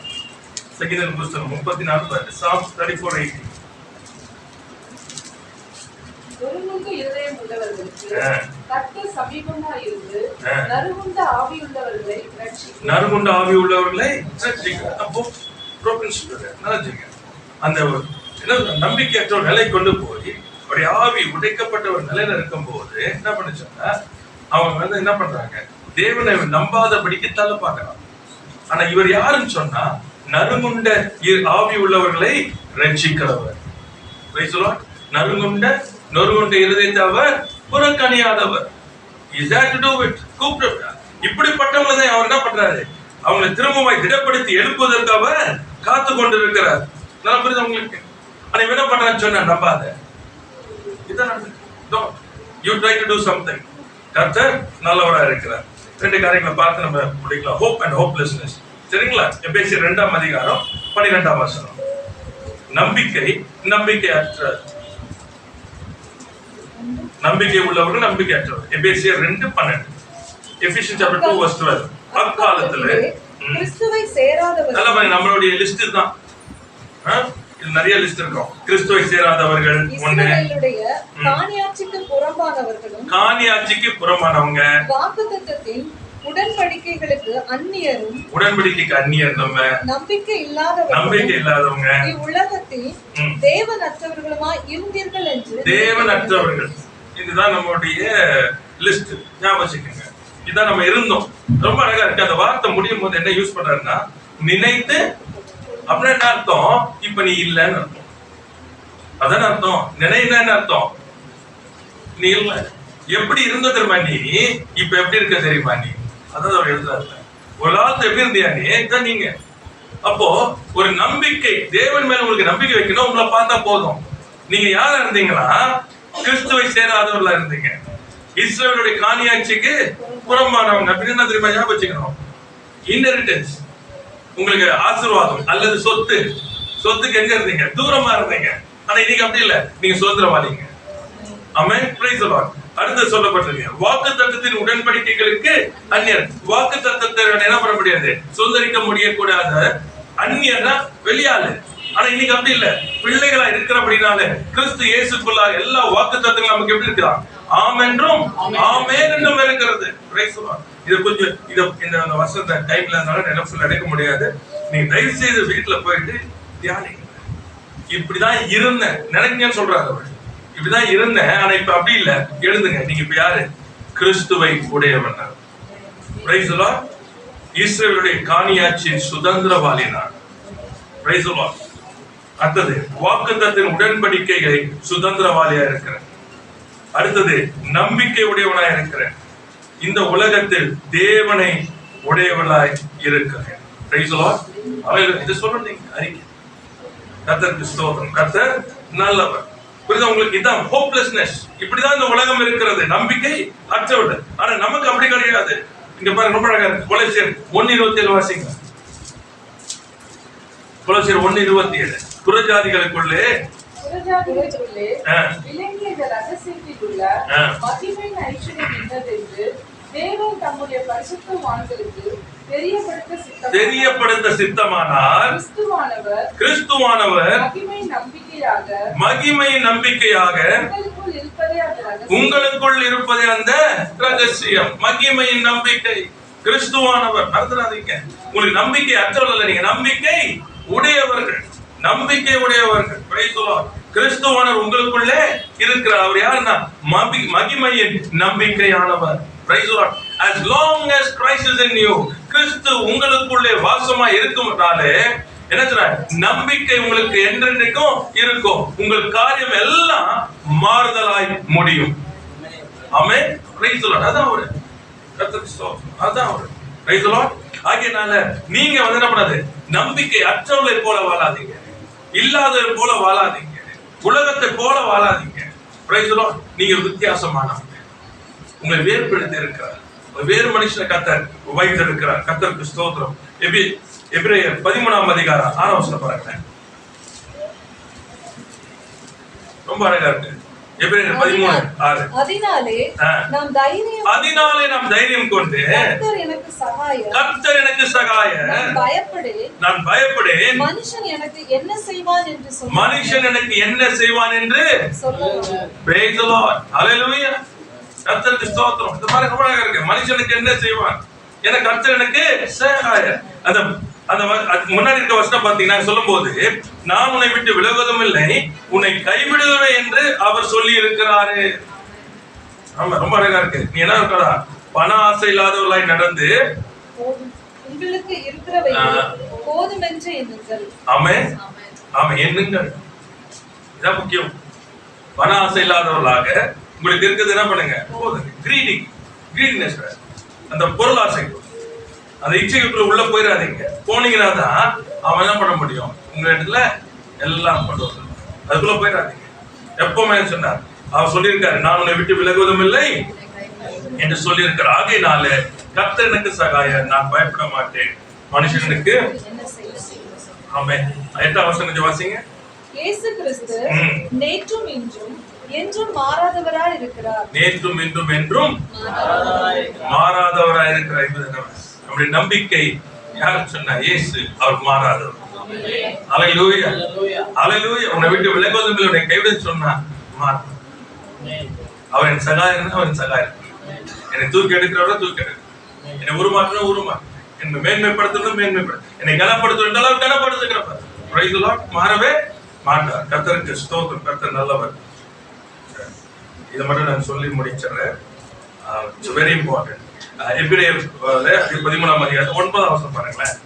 சங்கீதம் புஸ்தகம் 34:18. Psalms 34:18. ஒருமுக இருதயம் உள்ளவர்களுக்கு கர்த்தர் சமீபமாய் இருந்து நறுகுண்ட ஆவி உள்ளவர்களை ரட்சிக்கிறார். நறுகுண்ட ஆவி உள்ளவர்களை ரட்சிக்கிறார். அப்போ அந்த நம்பிக்கையற்ற ஒரு நிலை கொண்டு போய் அவருடைய ஆவி உடைக்கப்பட்ட ஒரு நிலையில இருக்கும் போது என்ன பண்ணுச்சுன்னா, அவங்க என்ன பண்றாங்க, தேவனை நம்பாதபடிக்கு தள்ள பார்க்கலாம். ஆனா இவர் யாருன்னு சொன்னா, நறுகுண்ட ஆவி உள்ளவர்களை ரட்சிக்கிறவர். நறுகுண்ட இருதயத்தை அவர் புறக்கணியாதவர். இப்படிப்பட்டவங்களை தான் அவர் என்ன பண்றாரு, அவங்களை திரும்பவும் திடப்படுத்தி எழுப்புவதற்கு அவர் காத்து கொண்டு இருக்கிறார். நல்லா புரியுது உங்களுக்கு? ஆனா என்ன பண்றான்னு சொன்னா, நம்பாத. You try to do something. கர்த்தர் நல்லவராக இருக்கிறார். ரெண்டு காரியங்களை பார்த்து நம்ம முடிக்கலாம். Hope and hopelessness. சரிங்களா? எபேசியர் 2ஆம் அதிகாரம் 12ஆம் வசனம். நம்பிக்கை, நம்பிக்கையற்ற, நம்பிக்கை உள்ளவர்கள், நம்பிக்கையற்றவர். எபேசியர் 2:12. எபிசியன்ஸ் சாப்டர் 2:12. அக்காலத்துல கிறிஸ்துவை சேராதவர்கள், நல்ல நம்மளுடைய லிஸ்ட் தான். நிறைய லிஸ்ட் இருக்கும். கிறிஸ்துவை சேராதவர்கள் ஒண்ணு, காணியாட்சிக்கு புறம்பானவர்களும், காணியாட்சிக்கு புறம்பானவங்க, வாக்குத்தத்தத்தின் உடன்படிக்கைகளுக்கு அந்நியரும், உடன்படிக்கைக்கு அந்நியர், நம்ம நம்பிக்கை இல்லாதவங்க, இவ்வுலகத்தில் தேவனற்றவர்களுமாய் இருந்தீர்கள் என்று. தேவனற்றவர்கள், இதுதான் நம்மளுடைய லிஸ்ட். ஞாபகம் வச்சுக்கோங்க, இதான் நம்ம இருந்தோம். ரொம்ப அழகா இருக்கு. அந்த வார்த்தை முடியும் போது என்ன யூஸ் பண்றாருன்னா, நினைத்து. அப்படின்னா என்ன அர்த்தம், இப்ப நீ இல்லைன்னு அர்த்தம். அதான அர்த்தம். நினைனா என்ன அர்த்தம்? நீ இல்ல எப்படி இருந்த தெரியுமா நீ, இப்ப எப்படி இருக்க தெரியுமா நீ, அதான் அவர் எழுதுறாரு. ஒரு காலத்துல எப்படி இருந்தியா நீ, தான் நீங்க. அப்போ ஒரு நம்பிக்கை, தேவன் மேல உங்களுக்கு நம்பிக்கை வைக்கணும். உங்களை பார்த்தா போதும். நீங்க யாரா இருந்தீங்களா? கிறிஸ்துவை சேராதவர்களா இருந்தீங்க. இஸ்ரவேலுடைய காணியாட்சிக்கு புறம்பானவங்க. அப்படின்னு என்ன தெரியுமா ஞாபகம் வச்சுக்கணும்? இன்ஹெரிட்டன்ஸ், உங்களுக்கு ஆசீர்வாதம் அல்லது சொத்து. சொத்துக்கு எங்க இருந்தீங்க? தூரமா இருந்தீங்க. ஆனா இன்னைக்கு அப்படி இல்ல, நீங்க சுதந்திரவாதிங்க. ஆமென், பிரைஸ் தி லார்ட். அடுத்து சொல்லப்பட்டிருக்கு, வாக்குத்தத்தத்தின் உடன்படிக்கைகளுக்கு அந்நியர். வாக்குத்தத்தத்தை என்ன பண்ண முடியாது, சுதந்திரிக்க முடியக்கூடாத அந்நியர்னா வெளியாளு. ஆனா இன்னைக்கு அப்படி இல்ல, பிள்ளைகளா இருக்கிறபடினால கிறிஸ்து இயேசுக்குள்ளாக எல்லா வாக்குத்தத்தங்களும் நமக்கு எப்படி இருக்கலாம்? ஆமென்றும் ஆமென் என்றும் இருக்கிறது. Price the Lord. இது கொஞ்சம் இந்த வருஷத்தை டைம்ல இருந்தாலும் என்ன ஃபுல் அடைக்க முடியாது. நீங்க தயவு செய்து வீட்டுல போயிட்டு தியானிங்க. இப்படிதான் இருந்தேன் நினைக்கன்னு சொல்றாரு அவர். இப்படிதான் இருந்தேன், ஆனா இப்ப அப்படி இல்ல. எழுதுங்க, நீங்க இப்ப யாரு? கிறிஸ்துவை உடையவன். Price the Lord. இஸ்ரவேலுடைய காணியாட்சியின் சுதந்திரவாளி நான். Price the Lord. அடுத்தது, வாக்குத்தத்தின் உடன்படிக்கைகளை சுதந்திரவாளியா இருக்கிறேன். அடுத்தது, நம்பிக்கை உடையவனாய் இருக்கிறேன். இந்த உலகத்தில் தேவனை உடையவனாய் இருக்கிறேன். Price the Lord. அவர்கள் இதை சொல்றீங்க அறிக்கை. கர்த்தருக்கு ஸ்தோத்திரம். கர்த்தர் நல்லவர். புரியுதா உங்களுக்கு? இதான் ஹோப்லெஸ்னஸ். இப்படிதான் இந்த உலகம் இருக்கிறது, நம்பிக்கை அற்றவர்கள். ஆனா நமக்கு அப்படி கிடையாது. இங்க பாருங்க, ரொம்ப அழகா இருக்கு. கொலோசியர் 1:27 வாசிங்க. கொலோசியர் 1:27. புறஜாதிகளுக்குள்ளே விளங்கிய ரகசியத்திலுள்ள மகிமையின் ஐஸ்வர்யம் இன்னதென்று தேவன் தம்முடைய பரிசுத்தவான்களுக்கு தெரியப்படுத்த சித்தமானார். கிறிஸ்துவானவர் மகிமை நம்பிக்கையாக உங்களுக்குள் இருப்பதே அந்த ரகசியம். மகிமையின் நம்பிக்கை கிறிஸ்துவானவர். மறந்துடாதீங்க, உங்களுக்கு நம்பிக்கை அற்றவர்கள், நீங்க நம்பிக்கை உடையவர்கள். நம்பிக்கை உடையவர்கள். Price the Lord. கிறிஸ்துவானவர் உங்களுக்குள்ளே இருக்கிறார். அவர் யாருன்னா மகிமையின் நம்பிக்கையானவர். Praise the Lord. As long as Christ is in you, கிறிஸ்து உங்களுக்குள்ளே வாசமா இருக்கும்னாலே என்ன சொல்றார்? நம்பிக்கை உங்களுக்கு என்றென்றைக்கும் இருக்கும். உங்கள் காரியம் எல்லாம் மாறுதலாய் முடியும். ஆமென். Praise the Lord. அதான் ஒரு கர்த்தருக்கு ஸ்தோத்திரம். அதான் ஒரு Praise the Lord. ஆகையால நீங்க என்ன பண்ணாது, நம்பிக்கை அற்றவர்களை போல வாழாதீங்க, இல்லாதவரை போல வாழாதீங்க, உலகத்தை போல வாழாதீங்க. Praise the Lord. நீங்க வித்தியாசமானவங்க. உங்களை வேறுபடுத்தி இருக்கிறார். வேறு மனுஷனை கர்த்தர் வைத்திருக்கிறார். கர்த்தருக்கு ஸ்தோத்திரம். எபிரேயர் 13:6 பாருங்க. ரொம்ப அழகா இருக்கு. எபிரேயர் 13:6. அதனாலே நாம் தைரியம் கொண்டு கர்த்தர் எனக்கு சகாயர். நான் பயப்படேன். மனுஷன் எனக்கு என்ன செய்வான் என்று சொல்லுவான். Praise the Lord. Hallelujah. கர்த்தருக்கு ஸ்தோத்திரம். இந்த மாதிரி ரொம்ப அழகா இருக்கு. மனுஷனுக்கு என்ன செய்வான்? ஏன்னா கர்த்தர் எனக்கு சகாயர். அந்த முன்னாடி இருக்க வசனம் பாத்தீங்கன்னா சொல்லும்போது, நான் உன்னை விட்டு விலகுவதும் இல்லை, உன்னை கைவிடுவேன் என்று அவர் சொல்லி இருக்கிறாரு. ஆமா, ரொம்ப அழகா இருக்கு. நீ என்ன இருக்கா? பண ஆசை இல்லாதவர்களாய் நடந்து உங்களுக்கு இருக்கிறவை போதும் என்று எண்ணுங்கள். ஆமென். ஆமென். எண்ணுங்கள். இதான் முக்கியம். பண ஆசை இல்லாதவர்களாக உங்களுக்கு இருக்கிறது என்ன பண்ணுங்க? போதுங்க. கிரீடினஸ், அந்த பொருள் ஆசை, அந்த இச்சைக்குள்ள உள்ள போயிடாதீங்க. போனீங்கன்னா தான் அவன் என்ன பண்ண முடியும்? உங்க இடத்துல எல்லாம் பண்ணுவாங்க. அதுக்குள்ள போயிடாதீங்க. எப்பவுமே சொன்னார், அவர் சொல்லியிருக்காரு, நான் உன்னை விட்டு விலகுவதும் இல்லை என்று சொல்லியிருக்கார். ஆகையினால கர்த்தர் எனக்கு சகாயர், நான் பயப்பட மாட்டேன். மனுஷனுக்கு ஆமென். 8ஆம் வசனத்தை வாசிங்க. இயேசு கிறிஸ்து நேற்றும் இன்றும் என்றும் மாறாதவராய் இருக்கிறார். நேற்றும் இன்றும் என்றும் மாறாதவராய் இருக்கிறார் என்பது நம்முடைய நம்பிக்கை. யார் சொன்னா? இயேசு. அவர் மாறாதவர். அல்லேலூயா, அல்லேலூயா. உன்னை விட்டு விலகுவதும் இல்லை, உன்னை கைவிட சொன்னா மாறாதவர். அவர் என் சகாயர், அவர் என் சகாயர். என்னை தூக்கி எடுக்கிறவரை தூக்கி எடுக்க, என்னை உருமாற்றணும் உருமாற்ற, என்னை மேன்மைப்படுத்தணும் மேன்மைப்படுத்த, என்னை கனப்படுத்தணும் கனப்படுத்துகிறப்ப. Price the Lord. மாறவே மாட்டார். கர்த்தருக்கு ஸ்தோத்திரம். கர்த்தர் நல்லவர். இதை மட்டும் நான் சொல்லி முடிச்சிடுறேன். It's very important. எபிரேயர் 13:9 பாருங்களேன்.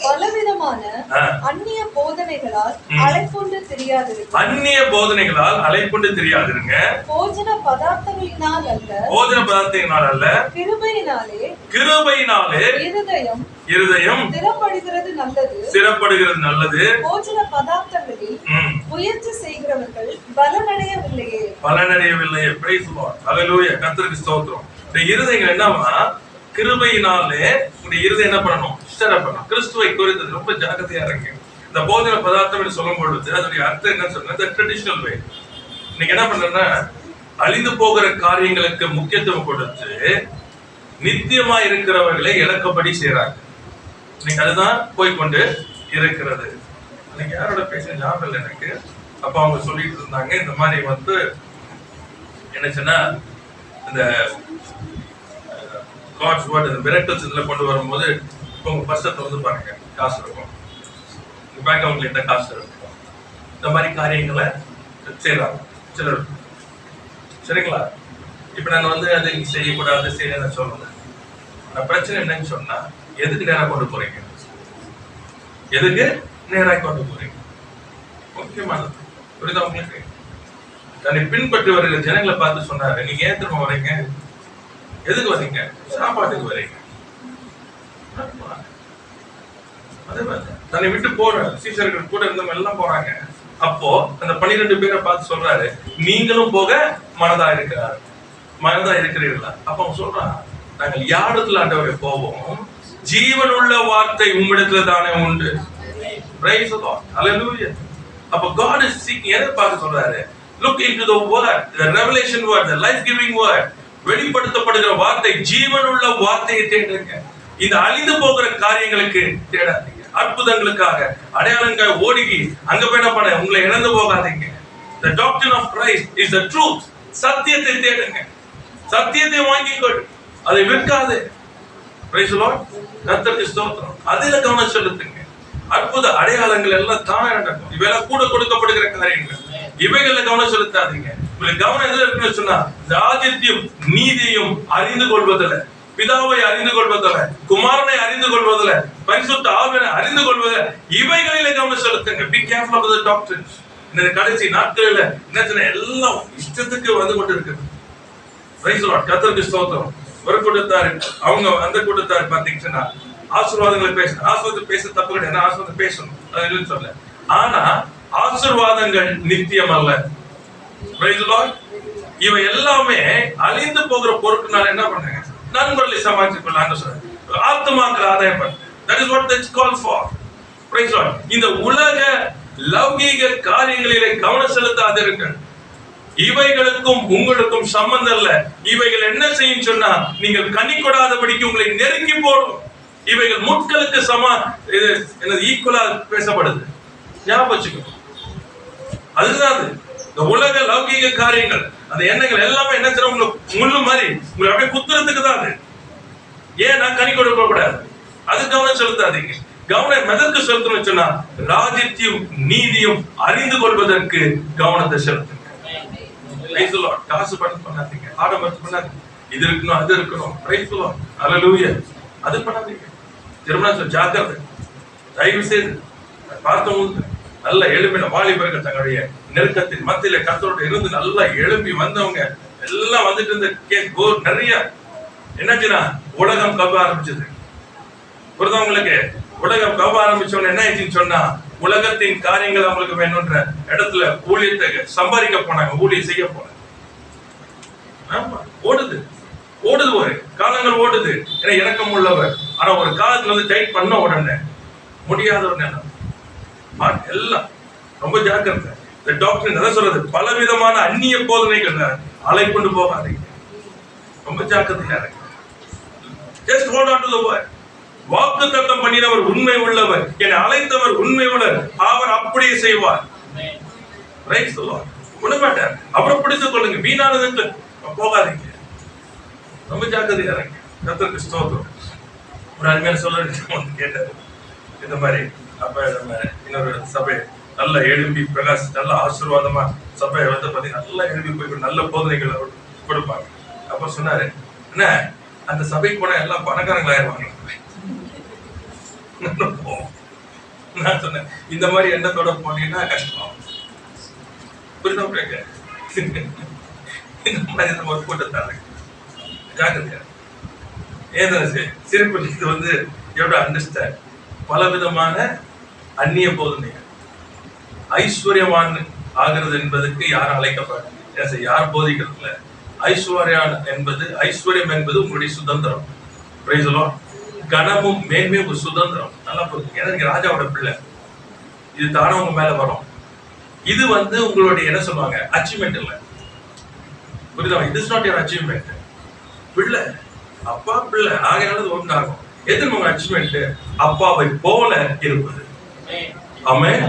பலவிதமான ஆ. அந்நிய போதனைகளால் ம். அலைக்கொண்டு தெரியாதிருக்க அந்நிய போதனைகளால் அலைக்கொண்டு தெரியாதிருங்க. போஜன பதார்த்தங்களினால் அல்ல, போஜன பதார்த்தத்தினால் அல்ல, கிருபையினாலே கிருபையினாலே இருதயம் திறப்படுகிறது நல்லது. சிறப்படுகிறது நல்லது. போஜன பதார்த்தங்களில் ம். முயற்சி செய்கிறவர்கள் பலனடையவில்லையே. பலனடையவில்லையே. Price Lord. ஹல்லேலூயா. கர்த்தருக்கு ஸ்தோத்திரம். இந்த இருதயங்கள் என்னவா, கிருபையினாலே உங்க இருதயம் என்ன பண்ணணும், ஸ்டர் அப் பண்ணணும். கிறிஸ்துவை குறித்து ரொம்ப ஜாக்கிரதையா இருங்க. இந்த போஜன பதார்த்தம் என்று சொல்லும் பொழுது அதனுடைய அர்த்தம் என்ன சொன்னா, ட்ரெடிஷனல் வே. நீங்க என்ன பண்றேன்னா, அழிந்து போகிற காரியங்களுக்கு முக்கியத்துவம் கொடுத்து நித்தியமா இருக்கிறவர்களை இழக்கப்படி செய்யறாங்க. நீங்க அதுதான் போய்கொண்டு இருக்கிறது. நீங்க யாரோட பேச ஞாபகம் இல்லை எனக்கு. அப்ப அவங்க சொல்லிட்டு இருந்தாங்க, இந்த மாதிரி வந்து என்ன சொன்னா, இந்த காட்ஸ் வேர்ட், இந்த மிரக்கல்ஸ் இதுல கொண்டு வரும்போது உங்க பர்சத்தை வந்து பாருங்க, காசு இருக்கும், பேங்க் அக்கௌண்ட்ல என்ன காசு இருக்கும், இந்த மாதிரி காரியங்களை செய்யறாங்க சிலர். சரிங்களா? இப்ப நான் வந்து அதை நீங்க செய்யக்கூடாது செய்ய சொல்லல. நான் பிரச்சனை என்னன்னு சொன்னா, எதுக்கு நேரா கொண்டு போறீங்க, எதுக்கு நேரா கொண்டு போறீங்க, முக்கியமானது. புரியுதா உங்களுக்கு? தன்னை பின்பற்றி வருகிற ஜனங்களை பார்த்து சொன்னாரு, நீங்க ஏன் திரும்ப வரீங்க, எதுக்கு வரீங்க, சாப்பாட்டுக்கு வரீங்க. அதே மாதிரி தன்னை விட்டு போற சீஷர்கள் கூட இருந்தவங்க எல்லாம் போறாங்க. அப்போ அந்த 12 பேரை பார்த்து சொல்றாரு, நீங்களும் போக மனதா இருக்கிறீர்களா? அப்ப அவங்க சொல்றாங்க, நாங்கள் யாரிடத்துல ஆண்டவரை போவோம், ஜீவனுள்ள வார்த்தை உம்மிடத்துல தானே உண்டு. Praise the Lord. Hallelujah. அப்ப God is seeking, எதை பார்த்து சொல்றாரு, look into the word, the revelation word, the life giving word. வெளிப்படுத்தப்படுகிற வார்த்தை, ஜீவனுள்ள வார்த்தையை தேடுங்க. இந்த அழிந்து போகிற காரியங்களுக்கு தேடாதீங்க. அற்புதங்களுக்காக, அடையாளங்களுக்காக ஓடுகி அங்க போய் என்ன பண்ண, உங்களை இழந்து போகாதீங்க. The doctrine of Christ is the truth. சத்தியத்தை தேடுங்க, சத்தியத்தை வாங்கிக்கொள், அதை விற்காது. Praise the Lord. கர்த்தருக்கு ஸ்தோத்திரம். அதில கவனம் செலுத்துங்க. அற்புத அடையாளங்கள் எல்லாம் தானே நடக்கும். இவையெல்லாம் கூட கொடுக்கப்படுகிற காரியங்கள், இவைகள்ல கவனம் செலுத்தாதீங்க. உங்களுக்கு கவனம் எதுல இருக்குன்னு சொன்னா, ராஜ்யத்தையும் நீதியையும் அறிந்து கொள்வதில்லை, பிதாவை அறிந்து கொள்வதில்லை, குமாரனை அறிந்து கொள்வதில்லை, பரிசுத்த ஆவியை அறிந்து கொள்வதில்லை, இவைகளிலே கவனம் செலுத்துங்க. Be careful of the doctrines. இந்த கடைசி நாட்களில் என்ன எல்லாம் இஷ்டத்துக்கு வந்து கொண்டு இருக்குது. Praise the Lord. கர்த்தருக்கு ஸ்தோத்திரம். ஒரு கூட்டத்தார், அவங்க அந்த கூட்டத்தார் பாத்தீங்கன்னா ஆசீர்வாதங்களை பேசணும். ஆசீர்வாதம் பேச தப்பு கிடையாது, ஆசீர்வாதம் பேசணும், அது சொல்ல. ஆனா ஆசீர்வாதங்கள் நித்தியம் அல்ல. Praise the Lord. இவை எல்லாமே அழிந்து போகிற பொருட்களால என்ன பண்ணுங்க, நண்பர்களை சமாளித்துக் கொள்ளாங்க சொல்றாங்க. ஆத்மாக்கள் ஆதாயம் பண்ணு. That is what it's called for. Praise the Lord. இந்த உலக லௌகீக காரியங்களிலே கவனம் செலுத்தாதீர்கள். இவைகளுக்கும் உங்களுக்கும் சம்பந்தம் இல்ல. இவைகள் என்ன செய்யும் சொன்னா, நீங்கள் கனி கொடாதபடிக்கு உங்களை நெருங்கி போடும். இவைகள் முட்களுக்கு ஈக்குவலா பேசப்படுது. ஞாபகம் வச்சுக்கோ. அதுதான் இந்த உலக லௌகீக காரியங்கள், அந்த எண்ணங்கள் எல்லாமே என்ன செய்யணும், உங்களுக்கு முள்ளு மாதிரி உங்களை அப்படியே குத்துறதுக்கு தான் அது. ஏன் நான் கனி கொடுக்க கூடாது, அது கவனம் செலுத்தாதீங்க. கவனம் எதற்கு செலுத்தணும் சொன்னா, ராஜ்யத்தையும் நீதியும் அறிந்து கொள்வதற்கு கவனத்தை செலுத்துங்க. காசு பண்ணாதீங்க, ஆடம்பரத்து பண்ணாதீங்க, இது இருக்கணும் அது இருக்கணும். Praise the Lord. Hallelujah. அது பண்ணாதீங்க. திருமணம் ஜாக்கிரதை. தயவு செய்து பார்த்தவங்க நல்ல எழுப்பின வாலிபர்கள் தங்களுடைய நெருக்கத்தின் மத்தியில கர்த்தரோட இருந்து நல்லா எழுப்பி வந்தவங்க எல்லாம் வந்துட்டு இருந்த கேஸ் நிறைய என்னாச்சுன்னா, உலகம் கவ ஆரம்பிச்சது. புரிதவங்களுக்கு உலகம் கவ ஆரம்பிச்சவங்க என்ன ஆயிடுச்சுன்னு சொன்னா, உலகத்தின் காரியங்கள் அவங்களுக்கு வேணும்ன்ற இடத்துல ஊழியத்தை சம்பாதிக்க போனாங்க, ஊழியம் செய்ய போனாங்க. ஓடுது ஒரு காலங்கள் ஓடுது. ஏன்னா இறக்கம் உள்ளவர். ஆனா ஒரு காலத்துல வந்து டைட் பண்ண உடனே முடியாத ஒரு நிலம். எல்லாம் ரொம்ப ஜாக்கிரதை. இந்த டாக்டர் என்ன சொல்றது, பலவிதமான அந்நிய போதனைகள் அலைக்கொண்டு போகாதீங்க. ரொம்ப ஜாக்கிரதையா இருக்கு. Just hold on to the word. வாக்குத்தத்தம் பண்ணினவர் உண்மை உள்ளவர், என்னை அழைத்தவர் உண்மை உள்ளவர், அவர் அப்படியே செய்வார். Praise the Lord. விடமாட்டார். அவரை பிடித்துக் கொள்ளுங்க, வீணானதுக்கு போகாதீங்க. ரொம்ப ஜாக்கிரதையா இருங்க. கர்த்தருக்கு ஸ்தோத்திரம். ஒரு அருமையான சொல்ல கேட்டாரு இந்த மாதிரி. அப்ப நம்ம இன்னொரு சபை நல்ல எழும்பி பிரகாஷ் நல்ல ஆசீர்வாதமா சபையை வந்து பாத்தீங்கன்னா நல்லா எழுப்பி போய் நல்ல போதனைகளை கொடுப்பாங்க. அப்ப சொன்னாரு, என்ன அந்த சபைக்கு போனா எல்லாம் பணக்காரங்களாயிருவாங்க. நான் சொன்னேன், இந்த மாதிரி எண்ணத்தோட போனீங்கன்னா கஷ்டம். புரியுதா உங்களுக்கு? இந்த மாதிரி நம்ம ஒரு கூட்டத்தாரு ஜாக்கிரதையா. ஏன் சிறப்பு இது வந்து எவ்வளோ அண்டர்ஸ்டாண்ட். பல விதமான அந்நிய போதனைகள். ஐஸ்வர்யவான் ஆகிறது என்பதற்கு யாரும் அழைக்கப்பட்ட யார் போதிக்கிறது இல்லை. ஐஸ்வர்யம் என்பது உங்களுடைய சுதந்திரம். கனமும் மேன்மையும் ஒரு சுதந்திரம். நல்லா புரிஞ்சுங்க. ஏன்னா ராஜாவோட பிள்ளை, இது தானே உங்க மேல வரும். இது வந்து உங்களுடைய என்ன சொல்லுவாங்க, அச்சீவ்மெண்ட் இல்லை. புரியுதா? இது இஸ் நாட் யுவர் அச்சீவ்மெண்ட். பிள்ளை, அப்பா பிள்ளை ஆகையானது ஒன்றாகும். எது உங்க அச்சீவ்மெண்ட்? அப்பாவை போல இருப்பது. Amen.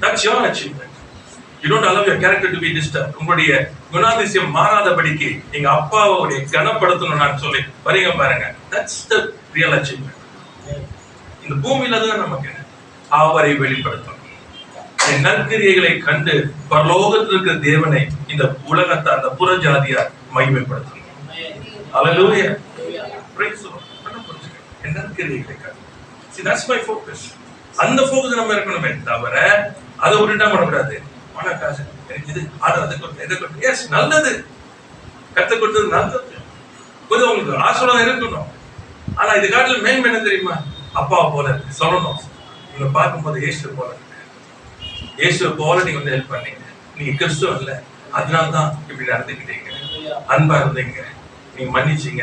That's your achievement. You don't allow your character to be disturbed. உங்களுடைய குணாதிசயம் மாறாதபடிக்கு எங்க அப்பாவுடைய கனப்படுத்தணும் நான் சொல்லி வரீங்க பாருங்க. That's the real achievement. இந்த பூமியில தான் நமக்கு அவரை வெளிப்படுத்தணும். என் நற்கிரியைகளை கண்டு பரலோகத்தில் இருக்கிற தேவனை இந்த உலகத்தை அந்த புறஜாதியார் மகிமைப்படுத்தணும். Hallelujah. Praise the Lord. என் நற்கிரியைகளை கண்டு. See, that's my focus. அந்த ஃபோக்கஸ் நம்ம இருக்கணுமே தவிர அதை உருட்டா பண்ணக்கூடாது. காசு இது நல்லது, கத்து கொடுத்தது நல்லது, கொஞ்சம் உங்களுக்கு ஆசீர்வாதம் இருக்கணும். ஆனா இது காட்டில மேன்மை என்ன தெரியுமா? அப்பாவை போல இருக்கு சொல்லணும். நீங்க பார்க்கும்போது இயேசுவை போல இருக்கு. இயேசுவை போல நீங்க வந்து ஹெல்ப் பண்ணீங்க. நீங்க கிறிஸ்துவ இல்ல, அதனால்தான் இப்படி நடந்துக்கிட்டீங்க, அன்பா இருந்தீங்க, நீங்க மன்னிச்சீங்க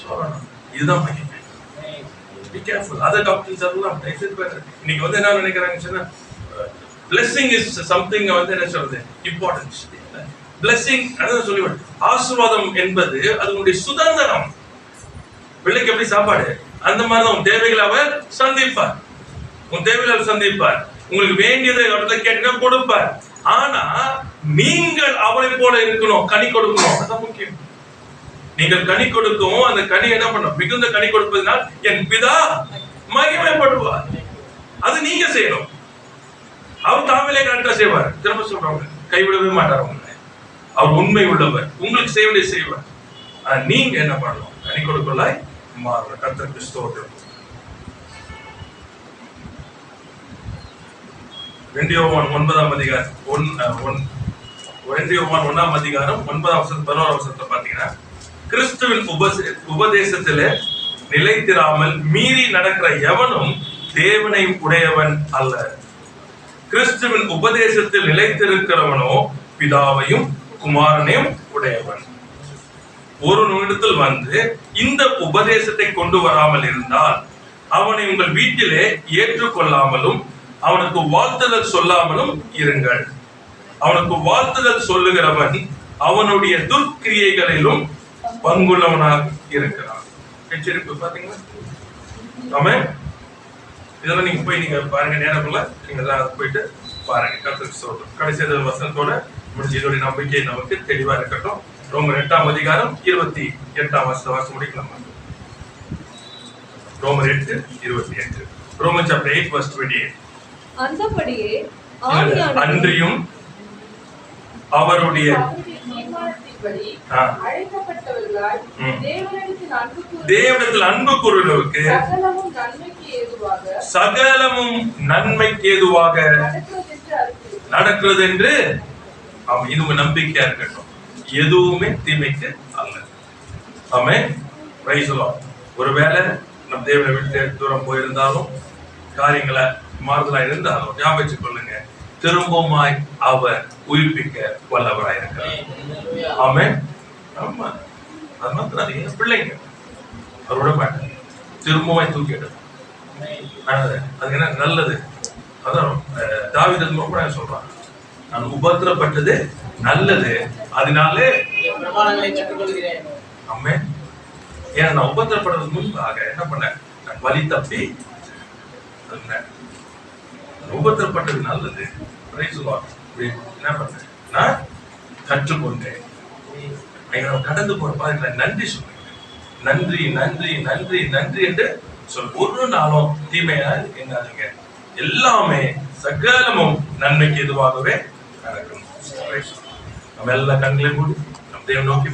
சொல்லணும். இதுதான் மகிமை. Be careful. Other doctrines எல்லாம் இன்னைக்கு வந்து என்ன நினைக்கிறாங்கன்னு சொன்னா, blessing is something வந்து என்ன சொல்றது, importance. blessing அதான் சொல்லுவேன், ஆசீர்வாதம் என்பது அது உங்களுடைய சுதந்திரம். பிள்ளைக்கு எப்படி சாப்பாடு, அந்த மாதிரி தான் உன் தேவைகளை அவர் சந்திப்பார். உன் தேவைகளை அவர் சந்திப்பார். உங்களுக்கு வேண்டியதை அவர்கிட்ட கேட்டீங்கன்னா கொடுப்பார். ஆனா நீங்கள் அவரை போல இருக்கணும், கனி கொடுக்கணும். அதான் முக்கியம். நீங்கள் கனி கொடுக்கவும் அந்த கனி என்ன பண்ணும், மிகுந்த கனி கொடுப்பதனால் என் பிதா மகிமைப்படுவார். அது நீங்க செய்யணும். அவர் தாமலே கரெக்டா செய்வார். திரும்ப சொல்றவங்க கைவிடவே மாட்டார். அவர் உண்மை உள்ளவர், உங்களுக்கு செய்ய வேண்டிய செய்வார். நீங்க என்ன பண்ணணும், கனி கொடுக்கலாய் மாறுற. கர்த்தருக்கு ஸ்தோத்திரம். 2 யோவான் 9ஆம் அதிகாரம் 2 யோவான் 1ஆம் அதிகாரம் 9ஆம் வசனம் 11ஆம் வசனத்தை பாத்தீங்கன்னா, கிறிஸ்துவின் உபதேசத்திலே நிலைத்திராமல் மீறி நடக்கிற எவனும் தேவனை உடையவன் அல்ல. கிறிஸ்துவின் உபதேசத்தில் நிலைத்திருக்கிறவனோ பிதாவையும் குமாரனையும் உடையவன். ஒரு நிமிடத்தில் வந்து இந்த உபதேசத்தை கொண்டு வராமல் இருந்தால் அவனை உங்கள் வீட்டிலே ஏற்றுக்கொள்ளாமலும் அவனுக்கு வாழ்த்துதல் சொல்லாமலும் இருங்கள். அவனுக்கு வாழ்த்துதல் சொல்லுகிறவன் அவனுடைய துர்க்கிரியைகளிலும் பங்குள்ளவனாக இருக்கிறான். எச்சரிப்பு பாத்தீங்களா? ஆமென். இதெல்லாம் நீங்க போய் நீங்க பாருங்க, நேரக்குள்ள நீங்க எல்லாம் போயிட்டு பாருங்க. கர்த்தருக்கு ஸ்தோத்திரம். கடைசி வசனத்தோட முடிஞ்ச இதோட நம்பிக்கை நமக்கு தெளிவா இருக்கட்டும். ரோமர் 8ஆம் அதிகாரம் 28ஆம் வசனம் வாசி முடிக்கலாமா? ரோமர் 8:28. Roman chapter 8 verse 28. அந்தபடியே அன்றியும் அவருடைய தேவனிடத்தில் அன்பு கூறுவதற்கு சகலமும் நன்மைக்கு ஏதுவாக நடக்கிறது என்று இது உங்க நம்பிக்கையா இருக்கட்டும். எதுவுமே தீமைக்கு அல்ல. ஆமென். Praise the lord. ஒருவேளை நம் தேவனை விட்டு தூரம் போயிருந்தாலும், காரியங்களை மாறுதலா இருந்தாலும் ஞாபகம் கொள்ளுங்க, திரும்பவுமாய் அவர் உயிர்ப்பிக்க வல்லவராய் இருக்கிறார். ஆமென். ஆமா, அது மாத்திரம் பிள்ளைங்க அவரோட மாட்டாங்க, திரும்பவும் தூக்கிடும். அது என்ன நல்லது. அதான் தாவீது ரொம்ப சொல்றான், நான் உபத்திரப்பட்டது நல்லது, அதனாலே ஆமென். ஏன்னா நான் உபத்திரப்படுறதுக்கு முன்பாக என்ன பண்ணேன், நான் வழி தப்பி உபத்திரப்பட்டது நல்லது. என்ன பண்ணேன், நான் கற்றுக்கொண்டேன். கடந்து போற பாருங்க, நன்றி சொல்லுங்க. நன்றி நன்றி நன்றி நன்றி என்று சொல். ஒரு நாளும் தீமையா என்னாதுங்க, எல்லாமே சகலமும் நன்மைக்கு எதுவாகவே நடக்கும். நம்ம எல்லா கண்களையும் மூடி நம் தேவனை நோக்கி